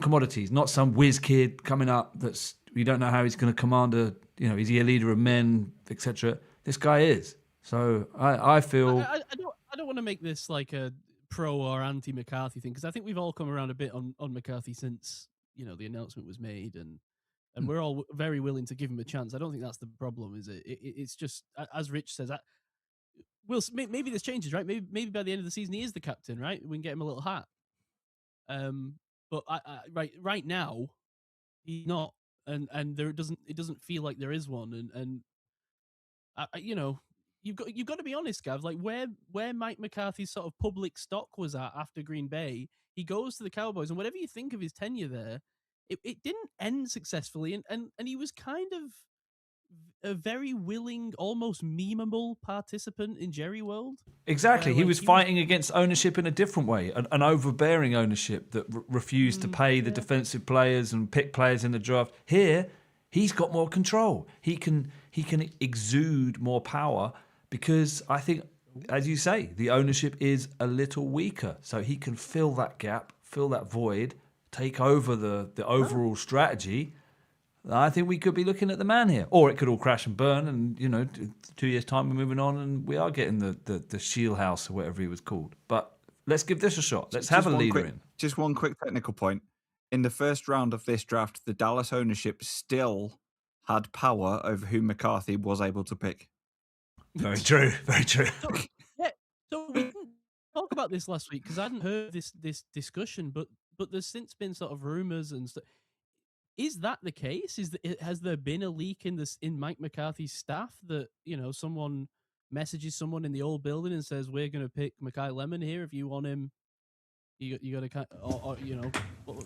commodity. He's not some whiz kid coming up that's. You don't know how he's going to command is he a leader of men, etc. This guy is. So I feel... I don't want to make this like a pro or anti-McCarthy thing, because I think we've all come around a bit on McCarthy since, the announcement was made, and we're all very willing to give him a chance. I don't think that's the problem, is it? It's just, as Rich says, maybe this changes, right? Maybe by the end of the season he is the captain, right? We can get him a little hat. But right now, he's not. And it doesn't feel like there is one, and you've got to be honest, Gav. Like where Mike McCarthy's sort of public stock was at after Green Bay, he goes to the Cowboys, and whatever you think of his tenure there, it didn't end successfully, and he was kind of a very willing, almost memeable participant in Jerry World. Exactly. He was fighting against ownership in a different way, an overbearing ownership that refused to pay the defensive players and pick players in the draft. Here, he's got more control. He can exude more power because I think, as you say, the ownership is a little weaker. So he can fill that gap, fill that void, take over the overall strategy. I think we could be looking at the man here. Or it could all crash and burn and, 2 years' time we're moving on and we are getting the Shield House or whatever he was called. But let's give this a shot. Let's have a leader in. Just one quick technical point. In the first round of this draft, the Dallas ownership still had power over who McCarthy was able to pick. Very true. Very true. So we didn't talk about this last week because I hadn't heard this discussion, but there's since been sort of rumors and stuff. Is that the case? Has there been a leak in Mike McCarthy's staff that someone messages someone in the old building and says we're going to pick Mekhi Lemon here if you want him? You got to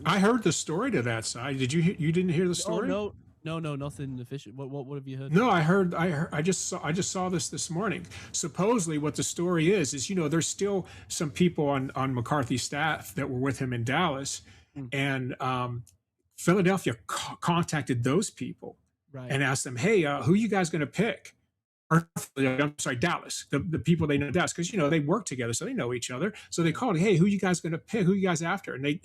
I heard the story to that side. Did you? You didn't hear the story? Oh No, nothing official. What have you heard? No, I just saw this morning. Supposedly, what the story is there's still some people on McCarthy's staff that were with him in Dallas, Mm. and Philadelphia contacted those people Right. and asked them, "Hey, who you guys going to pick?" Or I'm sorry, Dallas, the people they know Dallas, because they work together, so they know each other. So they called, "Hey, who you guys going to pick? Who you guys after?" And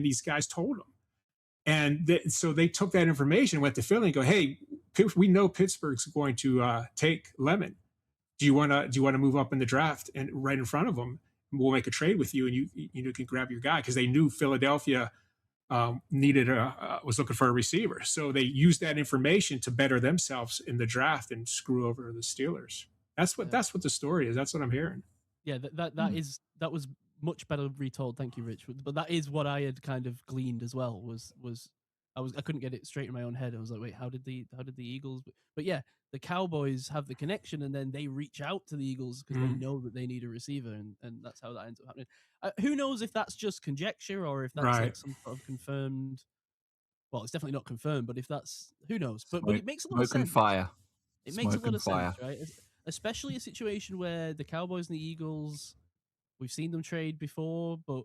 these guys told them. And so they took that information, went to Philly, and go, "Hey, we know Pittsburgh's going to take Lemon. Do you want to move up in the draft and right in front of them? We'll make a trade with you, and you can grab your guy," because they knew Philadelphia was looking for a receiver. So they used that information to better themselves in the draft and screw over the Steelers. That's what the story is. That's what I'm hearing. Yeah, that was much better retold. Thank you, Rich. But that is what I had kind of gleaned as well. I couldn't get it straight in my own head. I was like, wait, how did the Eagles? But yeah, the Cowboys have the connection, and then they reach out to the Eagles because they know that they need a receiver, and that's how that ends up happening. Who knows if that's just conjecture or if that's like some sort of confirmed. Well, it's definitely not confirmed, but if that's who knows. But it makes a lot of sense. Fire. It makes a lot of sense, right? Especially a situation where the Cowboys and the Eagles, we've seen them trade before, but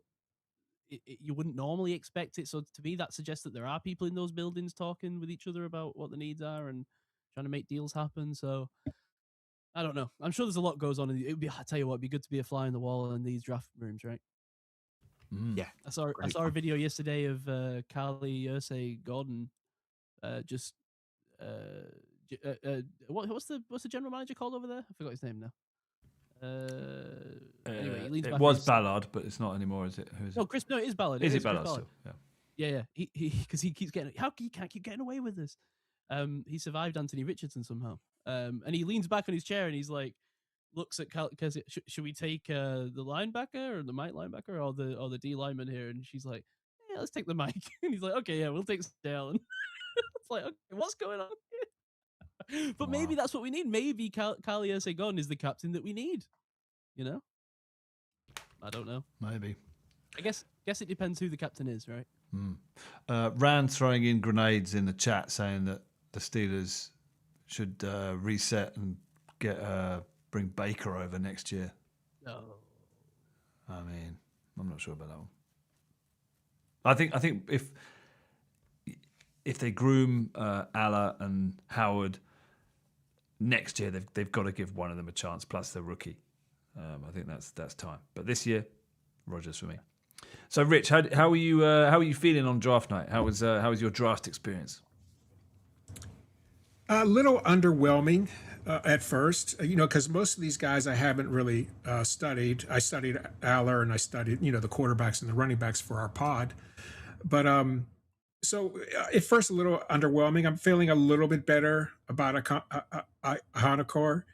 you wouldn't normally expect it. So to me, that suggests that there are people in those buildings talking with each other about what the needs are and trying to make deals happen. So I don't know. I'm sure there's a lot goes on. I tell you what, it'd be good to be a fly on the wall in these draft rooms, right? Yeah, I saw a video yesterday of Carly Gordon just what's the general manager called over there? I forgot his name now. Anyway, he leans back. It was Ballard, but it's not anymore, is it? Who is it? No, Chris. No, it is Ballard. Is it Ballard still? Yeah. He because he keeps getting. How you can't keep getting away with this? He survived Anthony Richardson somehow. And he leans back on his chair and he's like, looks at because should we take the linebacker or the Mike linebacker or the D lineman here? And she's like, yeah, let's take the Mike. And he's like, okay, yeah, we'll take Dale. It's like, okay, what's going on here? But maybe that's what we need. Maybe Carly Gordon is the captain that we need. I don't know. Maybe. I guess it depends who the captain is, right? Rand throwing in grenades in the chat saying that the Steelers should reset and bring Baker over next year. No. I mean, I'm not sure about that one. I think if they groom Alla and Howard next year, they've got to give one of them a chance. Plus, they're rookie. I think that's time. But this year, Rodgers for me. So, Rich, how are you feeling on draft night? How was your draft experience? A little underwhelming at first, because most of these guys I haven't really studied. I studied Aller and I studied, the quarterbacks and the running backs for our pod. But so at first a little underwhelming. I'm feeling a little bit better about Iheanachor.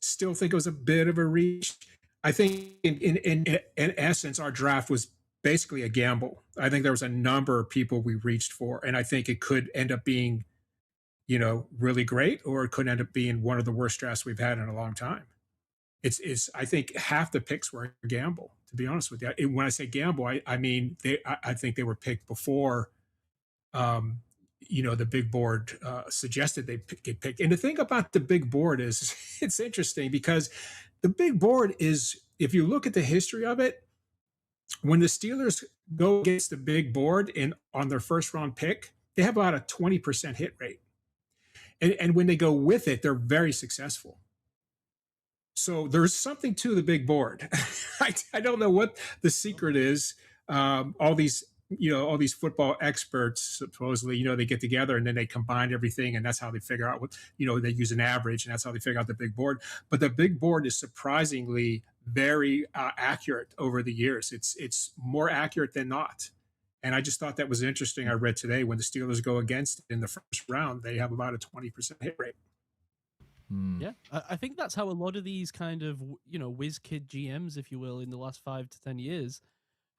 Still think it was a bit of a reach. I think in essence, our draft was basically a gamble. I think there was a number of people we reached for, and I think it could end up being, really great, or it could end up being one of the worst drafts we've had in a long time. It's I think half the picks were a gamble, to be honest with you. When I say gamble, I mean I think they were picked before, the big board suggested they get picked. And the thing about the big board is it's interesting because the big board is, if you look at the history of it, when the Steelers go against the big board on their first round pick, they have about a 20% hit rate. And when they go with it, they're very successful. So there's something to the big board. I don't know what the secret is. All these football experts supposedly, they get together and then they combine everything, and that's how they figure out what, they use an average, and that's how they figure out the big board. But the big board is surprisingly very accurate over the years. It's more accurate than not. And I just thought that was interesting. I read today when the Steelers go against it in the first round, they have about a 20% hit rate. Yeah, I think that's how a lot of these kind of, whiz kid GMs, if you will, in the last 5 to 10 years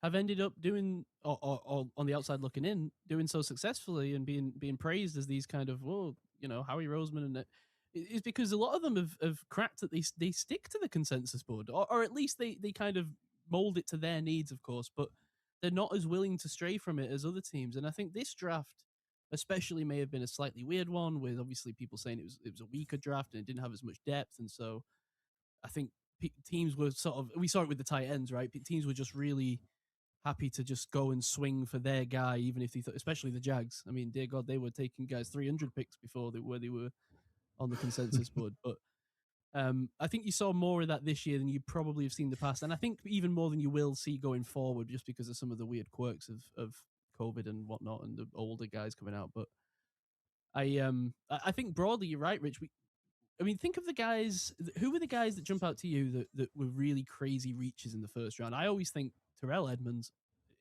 have ended up doing, or on the outside looking in, doing so successfully and being praised as these kind of, Howie Roseman, and is because a lot of them have cracked that they stick to the consensus board, or at least they kind of mold it to their needs, of course, but they're not as willing to stray from it as other teams. And I think this draft, especially may have been a slightly weird one, with obviously people saying it was a weaker draft and it didn't have as much depth, and so I think teams were sort of, we saw it with the tight ends, right? Teams were just really happy to just go and swing for their guy, even if they thought, especially the Jags. I mean, dear God, they were taking guys 300 picks before they were on the consensus board. But I think you saw more of that this year than you probably have seen in the past, and I think even more than you will see going forward, just because of some of the weird quirks of COVID and whatnot, and the older guys coming out. But I think broadly you're right, Rich. I mean, think of the guys. Who were the guys that jump out to you that were really crazy reaches in the first round? I always think Terrell Edmonds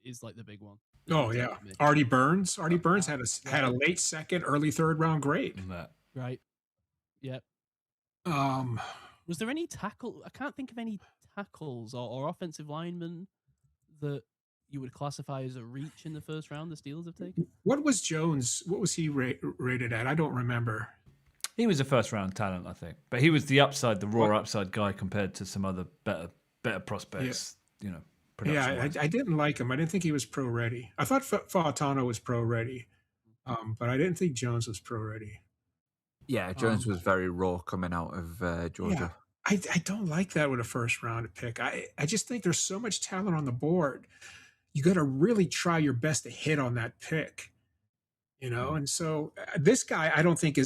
is like the big one. Oh yeah, Artie Burns. Artie Burns had a late second, early third round grade. Right. Yeah. Was there any tackle? I can't think of any tackles or offensive linemen that you would classify as a reach in the first round the Steelers have taken. What was Jones? What was he rated at? I don't remember. He was a first round talent, I think, but he was the upside, the raw upside guy compared to some other better prospects. Yeah. You know. Yeah, I didn't like him. I didn't think he was pro ready. I thought Fautano was pro ready, but I didn't think Jones was pro ready. Yeah, Jones was very raw coming out of Georgia. Yeah, I don't like that with a first round pick. I just think there's so much talent on the board. You got to really try your best to hit on that pick, you know. And so this guy, I think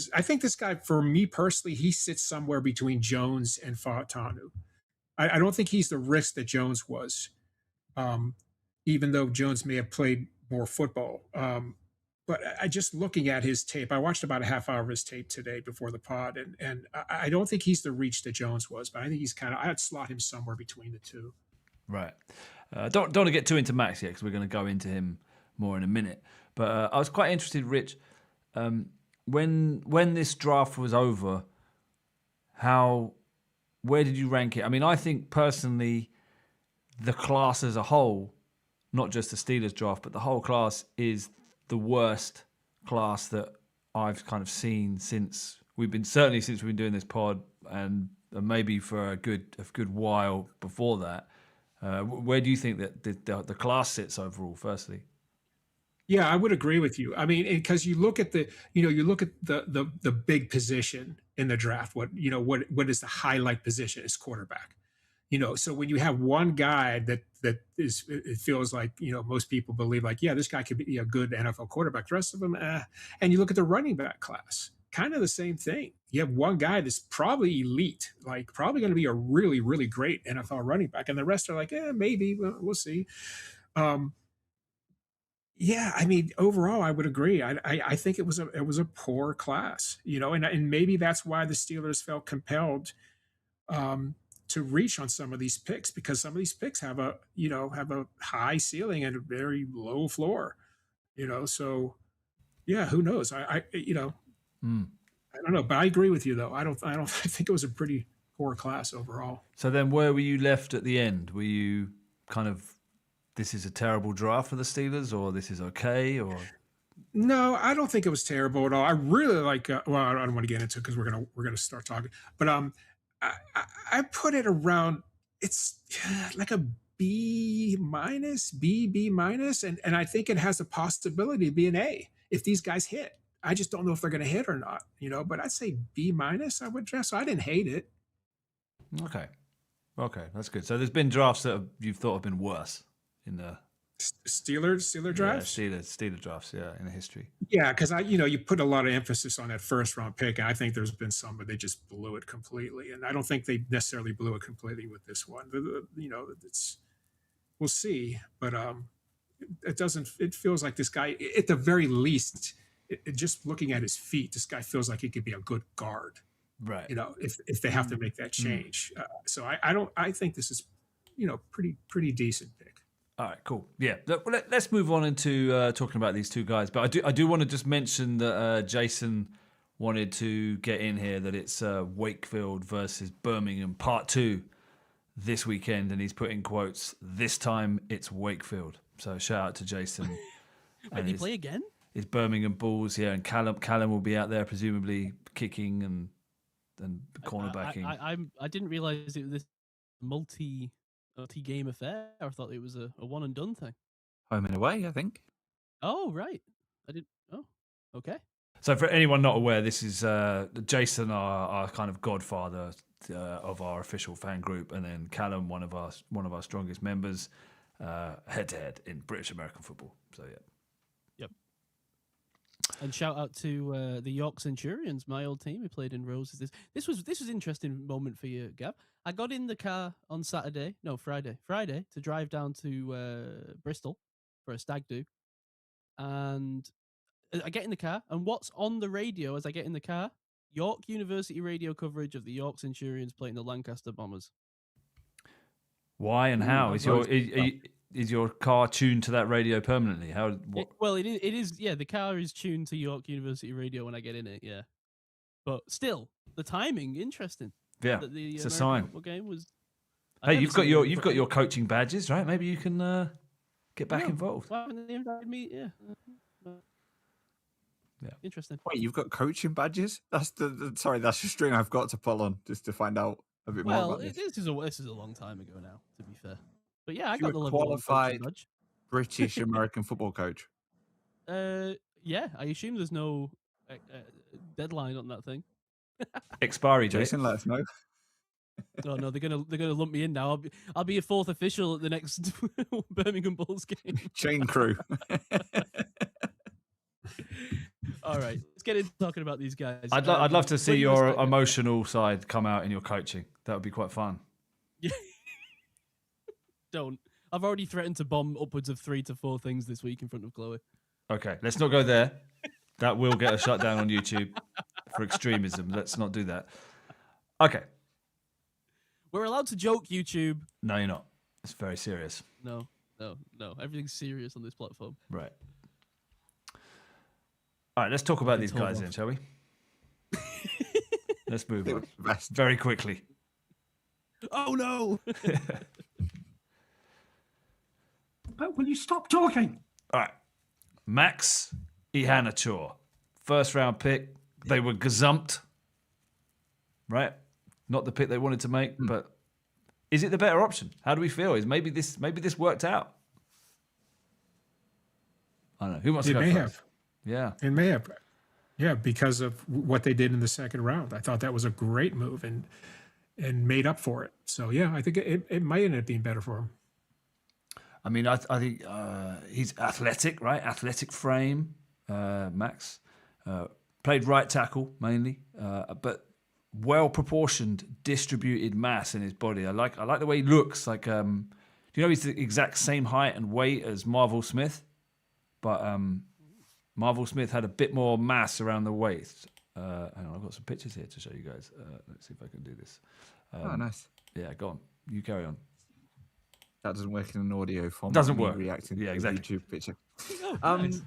this guy, for me personally, he sits somewhere between Jones and Fautanu. I don't think he's the risk that Jones was, even though Jones may have played more football. But I just looking at his tape, I watched about a half hour of his tape today before the pod, and I don't think he's the reach that Jones was, but I think he's I'd slot him somewhere between the two. Right. Don't want to get too into Max yet because we're going to go into him more in a minute. But I was quite interested, Rich, when this draft was over, where did you rank it? I mean, I think personally, the class as a whole, not just the Steelers draft, but the whole class is the worst class that I've kind of seen since we've been doing this pod, and maybe for a good while before that. Where do you think that the class sits overall? Firstly, yeah, I would agree with you. I mean, because you look at the big position in the draft. What is the highlight position? Is quarterback. So when you have one guy that is, it feels like, most people believe like, yeah, this guy could be a good NFL quarterback. The rest of them, and you look at the running back class, kind of the same thing. You have one guy that's probably elite, like probably going to be a really, really great NFL running back, and the rest are like, maybe we'll see. Yeah, I mean, overall, I would agree. I think it was a poor class, and maybe that's why the Steelers felt compelled to reach on some of these picks, because some of these picks have a high ceiling and a very low floor, so yeah, who knows? I don't know, but I agree with you though. I think it was a pretty poor class overall. So then where were you left at the end? Were you kind of, this is a terrible draft for the Steelers, or this is okay, or? No, I don't think it was terrible at all. I really like, well, I don't want to get into it because we're going to start talking, but I put it around, it's like a B minus, B minus, and I think it has a possibility to be an A if these guys hit. I just don't know if they're going to hit or not, but I'd say B minus, I would dress. So I didn't hate it. Okay, that's good. So there's been drafts that you've thought have been worse in the Steeler drafts? Yeah, Steeler drafts, yeah, in the history. Yeah, because you put a lot of emphasis on that first round pick, and I think there's been some, but they just blew it completely. And I don't think they necessarily blew it completely with this one. We'll see, but it feels like this guy, at the very least, just looking at his feet, this guy feels like he could be a good guard. Right. If they have to make that change. So I think this is, pretty decent pick. All right, cool. Yeah, let's move on into talking about these two guys. But I do want to just mention that Jason wanted to get in here that it's Wakefield versus Birmingham Part 2 this weekend, and he's put in quotes, "This time it's Wakefield." So shout out to Jason. Did he play again? It's Birmingham Bulls, yeah, and Callum will be out there presumably kicking and cornerbacking. I didn't realize it was this multi-game affair. I thought it was a one and done thing. Home and away, I think. Oh, right. I didn't. Oh, Okay. So for anyone not aware, this is Jason, our kind of godfather of our official fan group, and then Callum, one of our strongest members, head to head in British American football. So yeah. Yep. And shout out to the York Centurions, my old team who played in Roses. This was an interesting moment for you, Gav. I got in the car on Friday to drive down to Bristol for a stag do, and I get in the car, and what's on the radio as I get in the car? York University radio coverage of the York Centurions playing the Lancaster Bombers. Why and how is your car tuned to that radio permanently? It is. Yeah, the car is tuned to York University radio when I get in it. Yeah, but still, the timing interesting. Yeah, that the it's a American sign. football game was. Hey, you've got your coaching badges, right? Maybe you can get back involved. Why haven't they invited me? Yeah. Yeah. Interesting. Wait, you've got coaching badges? That's sorry, that's the string I've got to pull on just to find out a bit more about this. This is a long time ago now, to be fair. But yeah, I You're got the a level 1 coaching qualified badge. British American football coach. Yeah, I assume there's no deadline on that thing. Expiry date. Jason, let us know. Oh no, they're gonna lump me in now. I'll be a fourth official at the next Birmingham Bulls game. Chain crew. All right, let's get into talking about these guys. I'd love to see your emotional side come out in your coaching. That would be quite fun. Yeah. Don't. I've already threatened to bomb upwards of 3 to 4 things this week in front of Chloe. Okay, let's not go there. That will get us shut down on YouTube for extremism. Let's not do that. Okay. We're allowed to joke, YouTube. No, you're not. It's very serious. No. Everything's serious on this platform. Right. All right, let's talk about these guys then, shall we? Let's move on very quickly. Oh, no. But will you stop talking? All right. Max Iheanachor, first round pick. They were gazumped, right? Not the pick they wanted to make, but is it the better option? How do we feel? Is maybe this worked out? I don't know. Who wants to go It may first? have. Yeah. It may have. Yeah, because of what they did in the second round. I thought that was a great move and made up for it. So, yeah, I think it might end up being better for him. I mean, I think he's athletic, right? Athletic frame, Max. Played right tackle mainly, but well-proportioned, distributed mass in his body. I like the way he looks. Like, do you know he's the exact same height and weight as Marvel Smith? But Marvel Smith had a bit more mass around the waist. Hang on, I've got some pictures here to show you guys. Let's see if I can do this. Oh, nice. Yeah, go on. You carry on. That doesn't work in an audio format. Doesn't work. Reacting Yeah, to exactly. the YouTube picture. Oh, nice.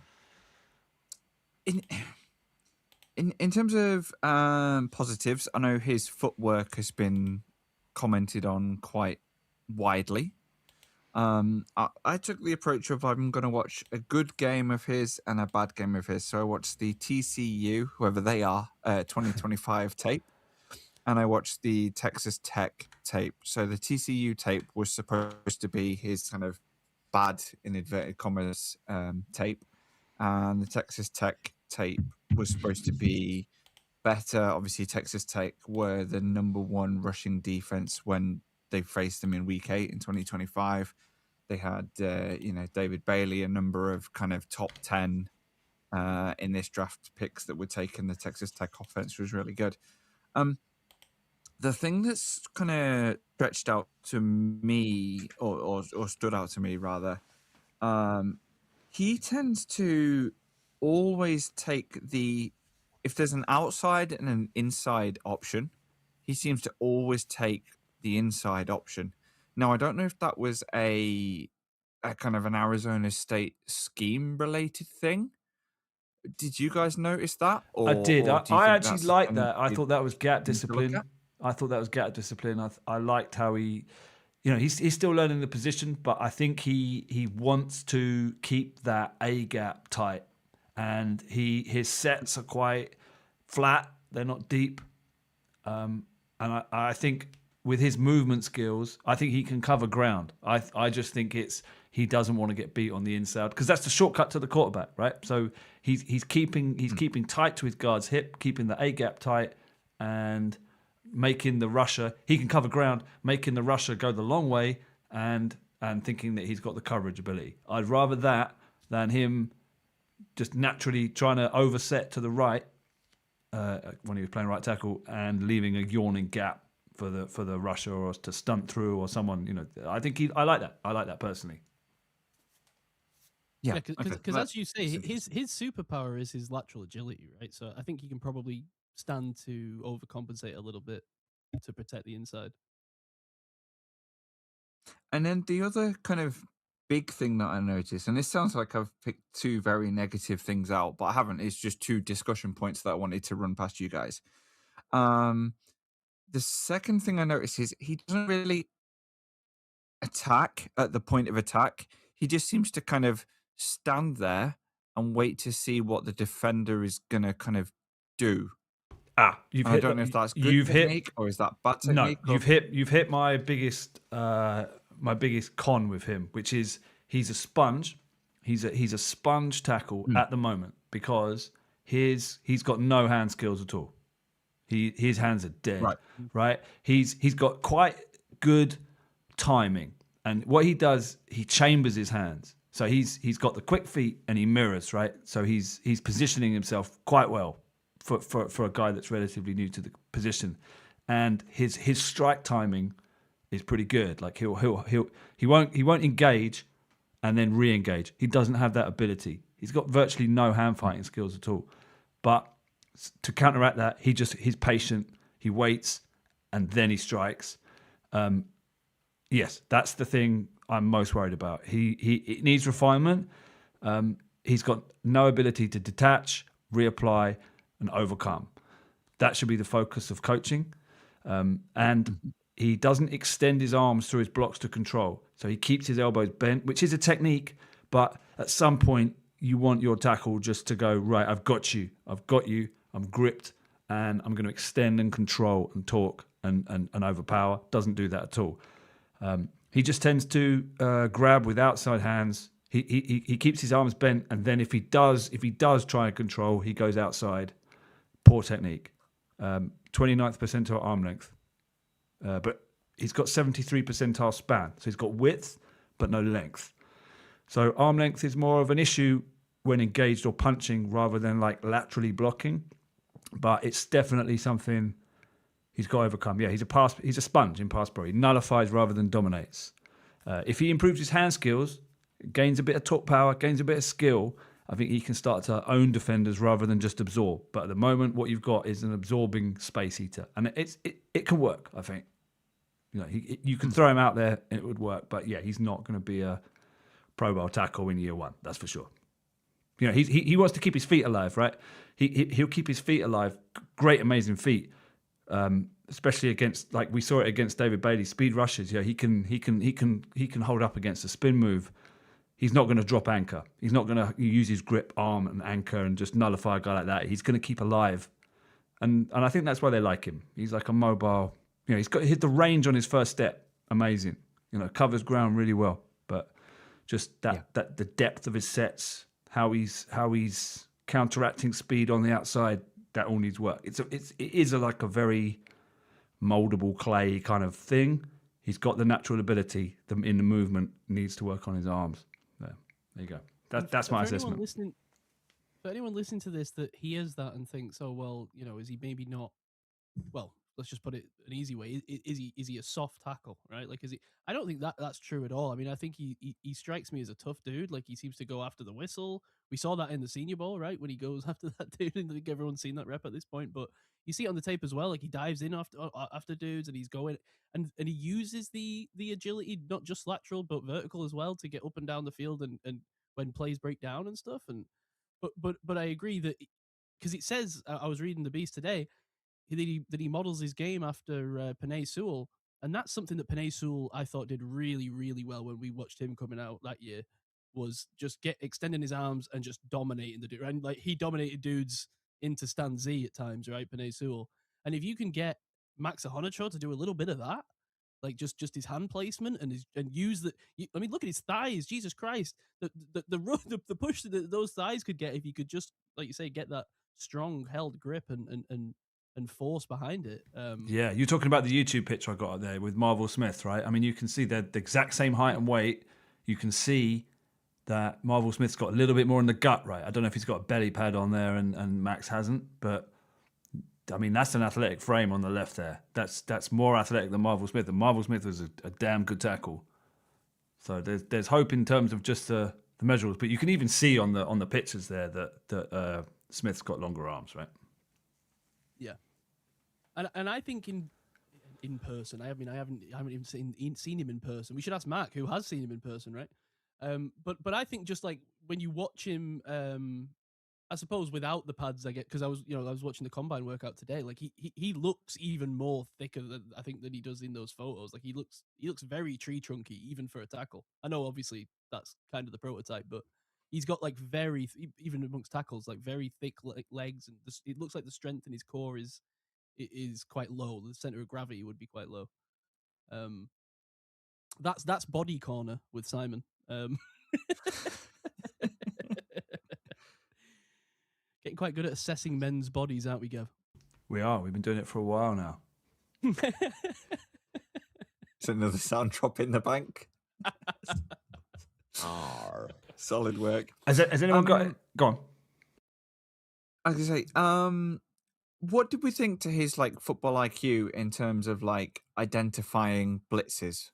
In terms of positives, I know his footwork has been commented on quite widely. I took the approach of I'm going to watch a good game of his and a bad game of his. So I watched the TCU, whoever they are, 2025 tape, and I watched the Texas Tech tape. So the TCU tape was supposed to be his kind of bad, in inverted commas, tape, and the Texas Tech tape was supposed to be better. Obviously, Texas Tech were the number 1 rushing defense when they faced them in Week 8 in 2025. They had, David Bailey, a number of kind of top 10 in this draft picks that were taken. The Texas Tech offense was really good. The thing that's kind of stretched out to me, or stood out to me rather, he tends to always take if there's an outside and an inside option, he seems to always take the inside option. Now, I don't know if that was a kind of an Arizona State scheme related thing. Did you guys notice that? I did. I actually liked that. I thought that was gap to look discipline. at? I thought that was gap discipline. I liked how he, he's still learning the position, but I think he wants to keep that A gap tight, and his sets are quite flat. They're not deep, and I think with his movement skills, I think he can cover ground. I just think he doesn't want to get beat on the inside because that's the shortcut to the quarterback, right? So he's keeping tight to his guard's hip, keeping the A gap tight, and making the rusher. He can cover ground, making the rusher go the long way, and thinking that he's got the coverage ability. I'd rather that than him just naturally trying to overset to the right when he was playing right tackle and leaving a yawning gap for the rusher or to stunt through or someone. I think I like that. I like that personally. Yeah, because as you say, his superpower is his lateral agility, right? So I think he can probably stand to overcompensate a little bit to protect the inside. And then the other kind of big thing that I noticed, and this sounds like I've picked two very negative things out, but I haven't. It's just two discussion points that I wanted to run past you guys. The second thing I noticed is he doesn't really attack at the point of attack. He just seems to kind of stand there and wait to see what the defender is going to kind of do. I don't know if that's good technique or is that bad technique. No, you've hit my biggest con with him, which is he's a sponge. He's a sponge tackle at the moment because he's got no hand skills at all. His hands are dead. Right? He's got quite good timing, and what he does, he chambers his hands. So he's got the quick feet and he mirrors, right? So he's positioning himself quite well for a guy that's relatively new to the position, and his strike timing is pretty good. Like he won't engage and then re-engage. He doesn't have that ability. He's got virtually no hand fighting skills at all. But to counteract that, he's patient. He waits and then he strikes. Yes, that's the thing I'm most worried about. He needs refinement. He's got no ability to detach, reapply, and overcome. That should be the focus of coaching. And he doesn't extend his arms through his blocks to control. So he keeps his elbows bent, which is a technique. But at some point, you want your tackle just to go, right, I've got you, I'm gripped, and I'm going to extend and control and talk and overpower. Doesn't do that at all. He just tends to grab with outside hands. He keeps his arms bent, and then if he does try and control, he goes outside. Poor technique. 29th percentile arm length. But he's got 73 percentile span. So he's got width, but no length. So arm length is more of an issue when engaged or punching rather than like laterally blocking. But it's definitely something he's got to overcome. Yeah, he's a sponge in pass pro. He nullifies rather than dominates. If he improves his hand skills, gains a bit of top power, gains a bit of skill, I think he can start to own defenders rather than just absorb. But at the moment, what you've got is an absorbing space eater, and it can work. I think, you can throw him out there and it would work. But yeah, he's not going to be a Pro Bowl tackle in year one. That's for sure. He wants to keep his feet alive, right? He'll keep his feet alive. Great, amazing feet, especially against, like we saw it against David Bailey, speed rushes. Yeah, he can hold up against a spin move. He's not going to drop anchor. He's not going to use his grip arm and anchor and just nullify a guy like that. He's going to keep alive. And I think that's why they like him. He's like a mobile, he's got hit the range on his first step. Amazing. Covers ground really well. But just that the depth of his sets, how he's counteracting speed on the outside, that all needs work. It is like a very moldable clay kind of thing. He's got the natural ability in the movement, needs to work on his arms. There you go. That's my assessment. For anyone listening to this that hears that and thinks, oh, well, is he maybe not, well, let's just put it an easy way. Is he a soft tackle, right? Like, is he? I don't think that's true at all. I mean, I think he strikes me as a tough dude. Like, he seems to go after the whistle. We saw that in the Senior Bowl, right? When he goes after that dude, and I think everyone's seen that rep at this point. But you see it on the tape as well. Like, he dives in after dudes, and he's going and he uses the agility, not just lateral but vertical as well, to get up and down the field and when plays break down and stuff. And but I agree that because it says I was reading the Beast today that he models his game after Penei Sewell, and that's something that Penei Sewell I thought did really, really well when we watched him coming out that year, was just extending his arms and just dominating the dude. And like, he dominated dudes into stand Z at times, right? Penei Sewell. And if you can get Max Iheanachor to do a little bit of that, like just his hand placement and use the. I mean, look at his thighs. Jesus Christ, the push that those thighs could get if he could just, like you say, get that strong held grip and force behind it. Yeah, you're talking about the YouTube picture I got up there with Marvel Smith, right? I mean, you can see they're the exact same height and weight. You can see that Marvel Smith's got a little bit more in the gut, right? I don't know if he's got a belly pad on there and Max hasn't, but I mean, that's an athletic frame on the left there. That's more athletic than Marvel Smith, and Marvel Smith was a damn good tackle. So there's hope in terms of just the measurables, but you can even see on the pictures there that Smith's got longer arms, right? Yeah, and I think in person, I haven't even seen him in person. We should ask Mac, who has seen him in person, right? But I think just like when you watch him, I suppose without the pads, I get, because I was watching the combine workout today. Like he looks even more thicker than I think than he does in those photos. Like he looks very tree trunky even for a tackle. I know obviously that's kind of the prototype, but he's got like even amongst tackles, like very thick legs, and it looks like the strength in his core is quite low. The center of gravity would be quite low. That's body corner with Simon. Getting quite good at assessing men's bodies, aren't we, Gav? We are. We've been doing it for a while now. It's another sound drop in the bank. Solid work. Has anyone got it? Go on. I was gonna say, what did we think to his like football IQ in terms of like identifying blitzes?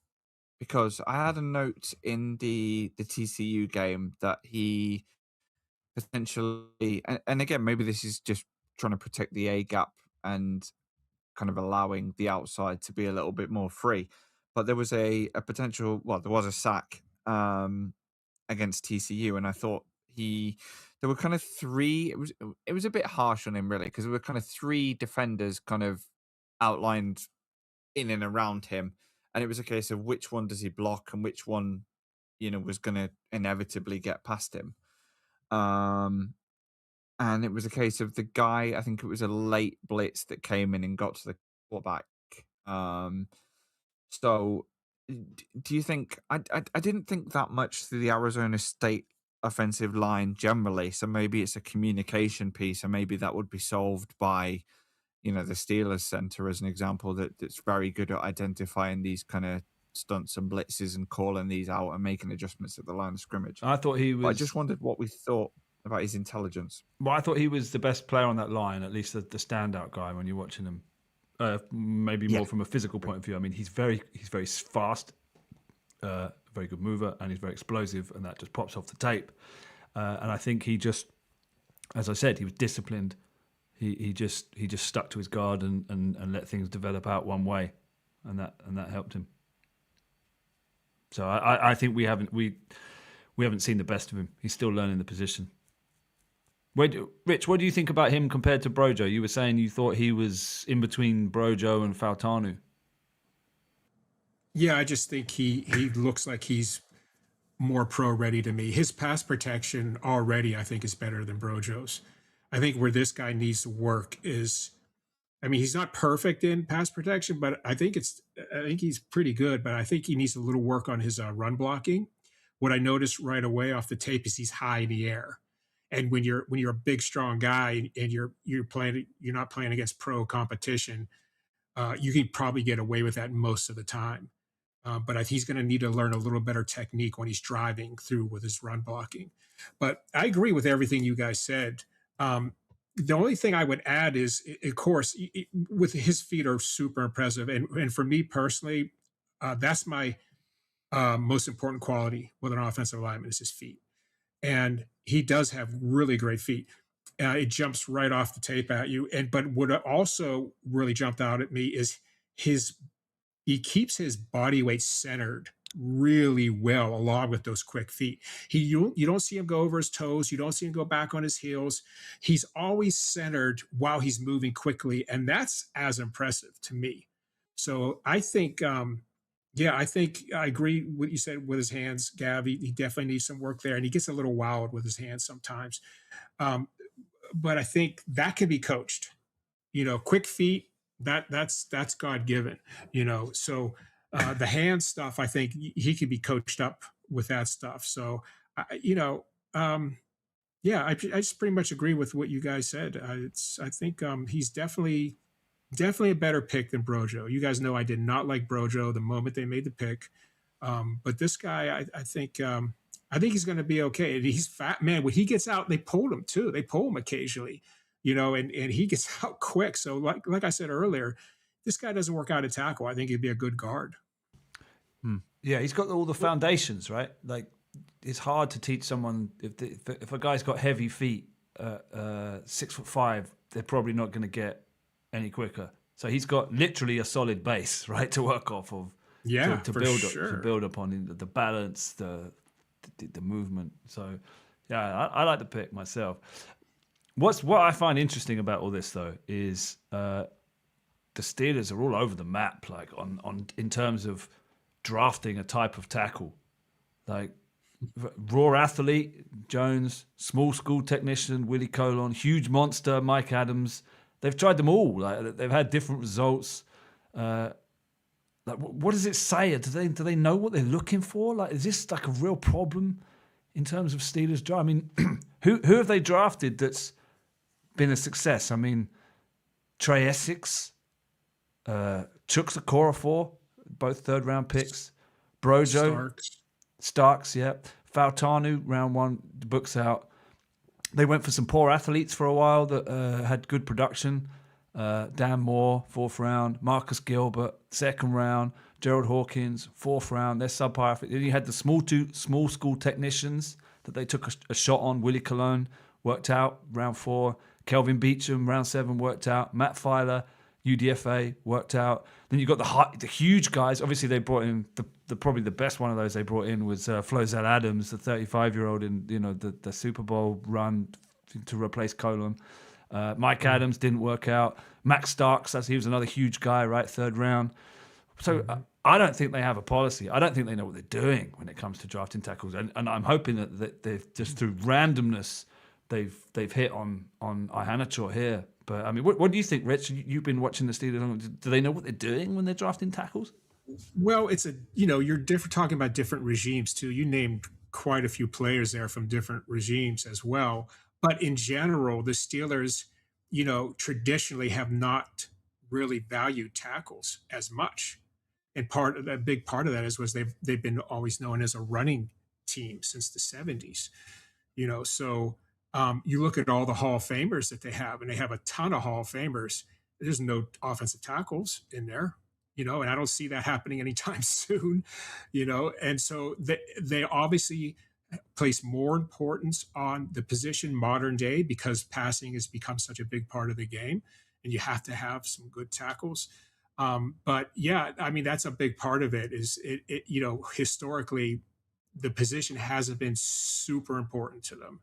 Because I had a note in the TCU game that he potentially, and again, maybe this is just trying to protect the A gap and kind of allowing the outside to be a little bit more free. But there was a potential, well, there was a sack against TCU, and I thought there were kind of three. It was a bit harsh on him, really, because there were kind of three defenders kind of outlined in and around him, and it was a case of which one does he block and which one, was going to inevitably get past him. And it was a case of the guy, I think it was a late blitz that came in and got to the quarterback. So do you think, I didn't think that much to the Arizona State offensive line generally. So maybe it's a communication piece, and maybe that would be solved by, the Steelers center as an example, that's very good at identifying these kind of stunts and blitzes and calling these out and making adjustments at the line of scrimmage. I thought he was. But I just wondered what we thought about his intelligence. Well, I thought he was the best player on that line, at least the standout guy when you're watching him. Maybe more from a physical point of view. I mean, he's very fast, very good mover, and he's very explosive, and that just pops off the tape. And I think he just, as I said, he was disciplined. He just stuck to his guard and let things develop out one way, and that helped him. So I think we haven't seen the best of him. He's still learning the position. Rich, what do you think about him compared to Brojo? You were saying you thought he was in between Brojo and Fautanu. Yeah, I just think he looks like he's more pro ready to me. His pass protection already, I think, is better than Brojo's. I think where this guy needs to work is, I mean, he's not perfect in pass protection, but I think he's pretty good. But I think he needs a little work on his run blocking. What I noticed right away off the tape is he's high in the air. And when you're a big, strong guy and you're not playing against pro competition, you can probably get away with that most of the time. But he's going to need to learn a little better technique when he's driving through with his run blocking. But I agree with everything you guys said. The only thing I would add is, of course, with his feet are super impressive. And for me personally, that's my most important quality with an offensive lineman is his feet. And he does have really great feet. It jumps right off the tape at you. But what also really jumped out at me is he keeps his body weight centered really well along with those quick feet. You don't see him go over his toes. You don't see him go back on his heels. He's always centered while he's moving quickly. And that's as impressive to me. So I think, I think I agree with what you said with his hands, Gav. He definitely needs some work there, and he gets a little wild with his hands sometimes. But I think that can be coached. Quick feet, that's God given. So The hand stuff, I think he could be coached up with that stuff. So, you know, yeah, I just pretty much agree with what you guys said. I think he's definitely a better pick than Brojo. You guys know I did not like Brojo the moment they made the pick, but this guy, I think he's going to be okay. And he's fat, man. When he gets out, they pull him too. They pull him occasionally, and he gets out quick. So, like I said earlier, this guy doesn't work out a tackle. I think he'd be a good guard. Yeah, he's got all the foundations, right? Like, it's hard to teach someone if a guy's got heavy feet, 6'5", they're probably not going to get any quicker. So he's got literally a solid base, right, to work off of. Yeah, to for build sure. up, to build upon the balance, the movement. So, yeah, I like the pick myself. What I find interesting about all this though is the Steelers are all over the map, like on in terms of drafting a type of tackle, like raw athlete Jones, small school technician Willie Colon, huge monster Mike Adams. They've tried them all. Like, they've had different results. Like, what does it say? Do they know what they're looking for? Like, is this like a real problem in terms of Steelers draft? I mean, who have they drafted that's been a success? I mean, Trey Essex, Chuks Okorafor, both third-round picks. Brojo, Starks, yeah. Fautanu, round one, the book's out. They went for some poor athletes for a while that had good production. Dan Moore, 4th round. Marcus Gilbert, 2nd round. Gerald Hawkins, 4th round. They're subpar. Then you had the small school technicians that they took a shot on. Willie Colon worked out, round 4. Kelvin Beacham, round 7, worked out. Matt Filer, UDFA, worked out. Then you got the huge guys. Obviously, they brought in probably the best one of those they brought in was Flozell Adams, the 35-year-old in the Super Bowl run to replace Colon. Mike Adams didn't work out. Max Starks, he was another huge guy, right? 3rd round. So I don't think they have a policy. I don't think they know what they're doing when it comes to drafting tackles. And I'm hoping that they've just through randomness they've hit on Iheanachor here. But I mean, what do you think, Rich? You've been watching the Steelers. Do they know what they're doing when they're drafting tackles? Well, it's you're talking about different regimes too. You named quite a few players there from different regimes as well. But in general, the Steelers, traditionally have not really valued tackles as much. And a big part of that was they've been always known as a running team since the 70s. So you look at all the Hall of Famers that they have, and they have a ton of Hall of Famers. There's no offensive tackles in there, and I don't see that happening anytime soon, and so they obviously place more importance on the position modern day because passing has become such a big part of the game, and you have to have some good tackles. But yeah, I mean, that's a big part of it is historically the position hasn't been super important to them.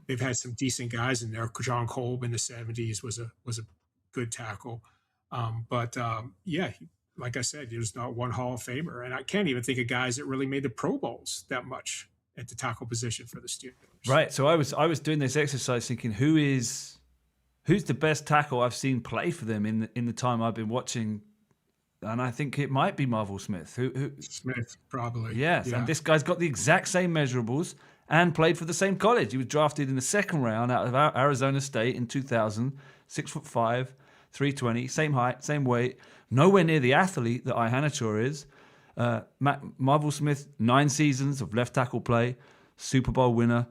They've had some decent guys in there. John Kolb in the 70s was a good tackle. Yeah, like I said, there's not one Hall of Famer. And I can't even think of guys that really made the Pro Bowls that much at the tackle position for the Steelers. Right. So I was doing this exercise thinking who's the best tackle I've seen play for them in the time I've been watching. And I think it might be Marvel Smith. Who Smith, probably. Yes, yeah. And this guy's got the exact same measurables and played for the same college. He was drafted in the 2nd round out of Arizona State in 2000, 6'5", 320, same height, same weight, nowhere near the athlete that Iheanachor is. Marvel Smith, 9 seasons of left tackle play, Super Bowl winner,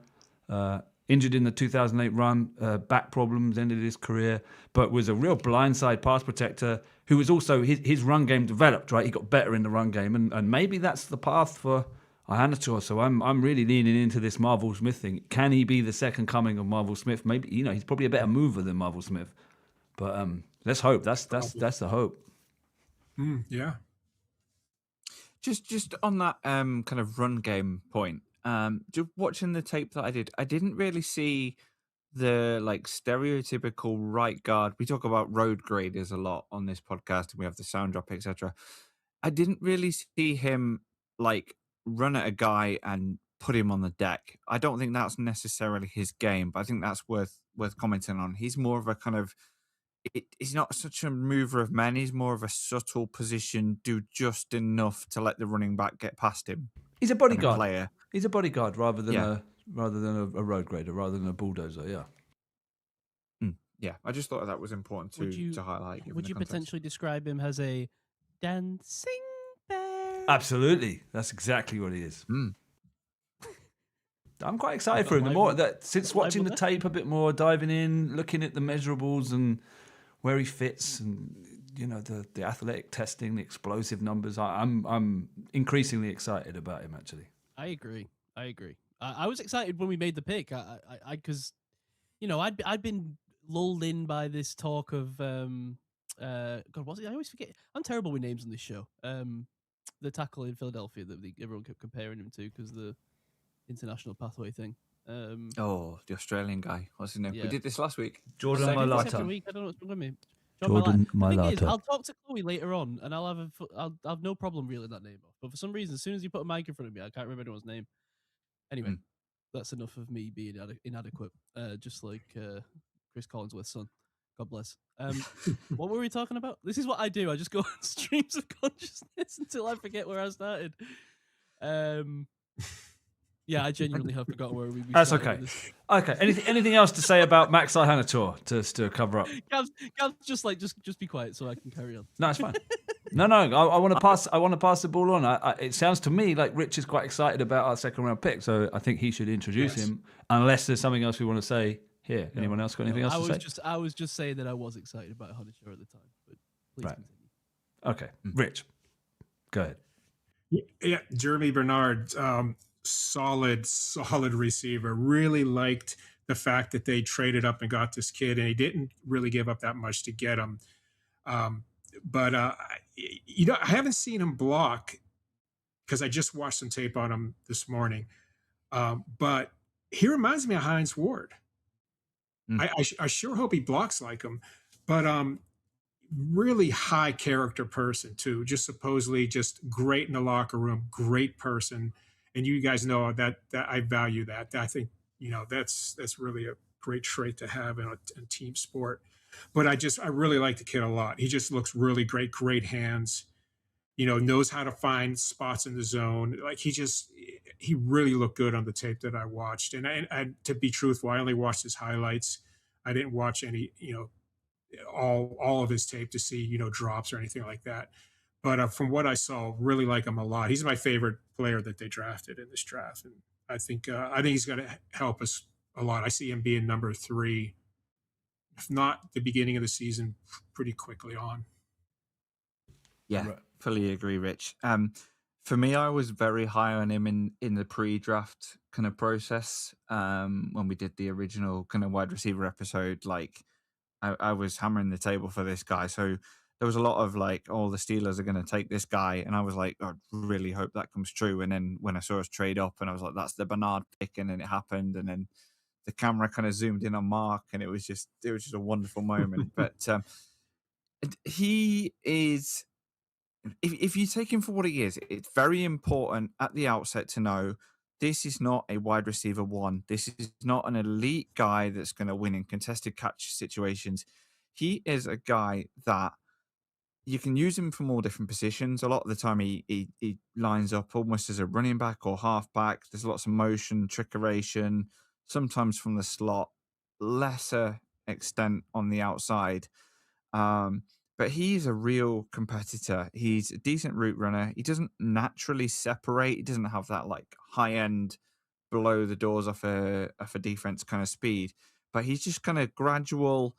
injured in the 2008 run, back problems, ended his career, but was a real blindside pass protector who was also, his run game developed, right? He got better in the run game, and maybe that's the path for Iheanachor. So I'm really leaning into this Marvel Smith thing. Can he be the second coming of Marvel Smith? Maybe, he's probably a better mover than Marvel Smith. But let's hope. That's the hope. Yeah. Just on that kind of run game point, just watching the tape that I didn't really see the stereotypical right guard. We talk about road graders a lot on this podcast, and we have the sound drop, etc. I didn't really see him run at a guy and put him on the deck. I don't think that's necessarily his game, but I think that's worth commenting on. He's more of a kind of he's not such a mover of men. He's more of a subtle position, do just enough to let the running back get past him. He's a Kind of bodyguard. player. He's a bodyguard rather than Yeah. a road grader, rather than a bulldozer. Yeah. Yeah, I just thought that was important to highlight. Given Would the you context. potentially describe him as a dancing bear? Absolutely. That's exactly what he is. Mm. I'm quite excited for him. The more that since watching the that. tape a bit more, diving in, looking at the measurables and where he fits, and the athletic testing, the explosive numbers, I'm increasingly excited about him. Actually, I agree. I was excited when we made the pick. Because I'd been lulled in by this talk of God, what's it? I always forget. I'm terrible with names on this show. The tackle in Philadelphia that everyone kept comparing him to because the international pathway thing. Oh, the Australian guy. What's his name? Yeah. We did this last week. Jordan Second Mailata. week, I don't know what's wrong with me. Jordan The thing is, Mailata. I'll talk to Chloe later on, and I'll have no problem reeling that name off. But for some reason, as soon as you put a mic in front of me, I can't remember anyone's name. Anyway, that's enough of me being inadequate. Just like Chris Collinsworth's son. God bless. What were we talking about? This is what I do. I just go on streams of consciousness until I forget where I started. Yeah, I genuinely have forgotten where we That's started okay. with this. Okay. Anything else to say about Max Iheanachor to cover up? Gav's just be quiet so I can carry on. No, it's fine. No. I want to pass. I want to pass the ball on. It sounds to me like Rich is quite excited about our second round pick, so I think he should introduce him. Unless there's something else we want to say here. Anyone else got anything else to say? I was just saying that I was excited about Iheanachor at the time, but please Right. continue. Okay, Rich, go ahead. Yeah, Germie Bernard, solid receiver. Really liked the fact that they traded up and got this kid, and he didn't really give up that much to get him. But I haven't seen him block because I just watched some tape on him this morning. But he reminds me of Hines Ward. I sure hope he blocks like him, but really high character person too. Just supposedly just great in the locker room, great person, and you guys know that I value that. I think that's really a great trait to have in a team sport. But I really like the kid a lot. He just looks really great hands. Knows how to find spots in the zone. Like he really looked good on the tape that I watched. And to be truthful, I only watched his highlights. I didn't watch any, all of his tape to see, drops or anything like that. But from what I saw, really like him a lot. He's my favorite player that they drafted in this draft, and I think he's going to help us a lot. I see him being number 3, if not the beginning of the season, pretty quickly on. Yeah, fully agree, Rich. For me, I was very high on him in the pre-draft kind of process. When we did the original kind of wide receiver episode, like I was hammering the table for this guy. So there was a lot of like, oh, the Steelers are going to take this guy. And I was like, I really hope that comes true. And then when I saw us trade up and I was like, that's the Bernard pick. And then it happened. And then the camera kind of zoomed in on Mark and it was just a wonderful moment. But he is, if you take him for what he is, it's very important at the outset to know this is not a wide receiver 1. This is not an elite guy that's going to win in contested catch situations. He is a guy that you can use him from all different positions. A lot of the time he lines up almost as a running back or halfback. There's lots of motion, trickeration, sometimes from the slot, lesser extent on the outside. But he's a real competitor. He's a decent route runner. He doesn't naturally separate. He doesn't have that like high end blow the doors off a defense kind of speed. But he's just kind of gradual.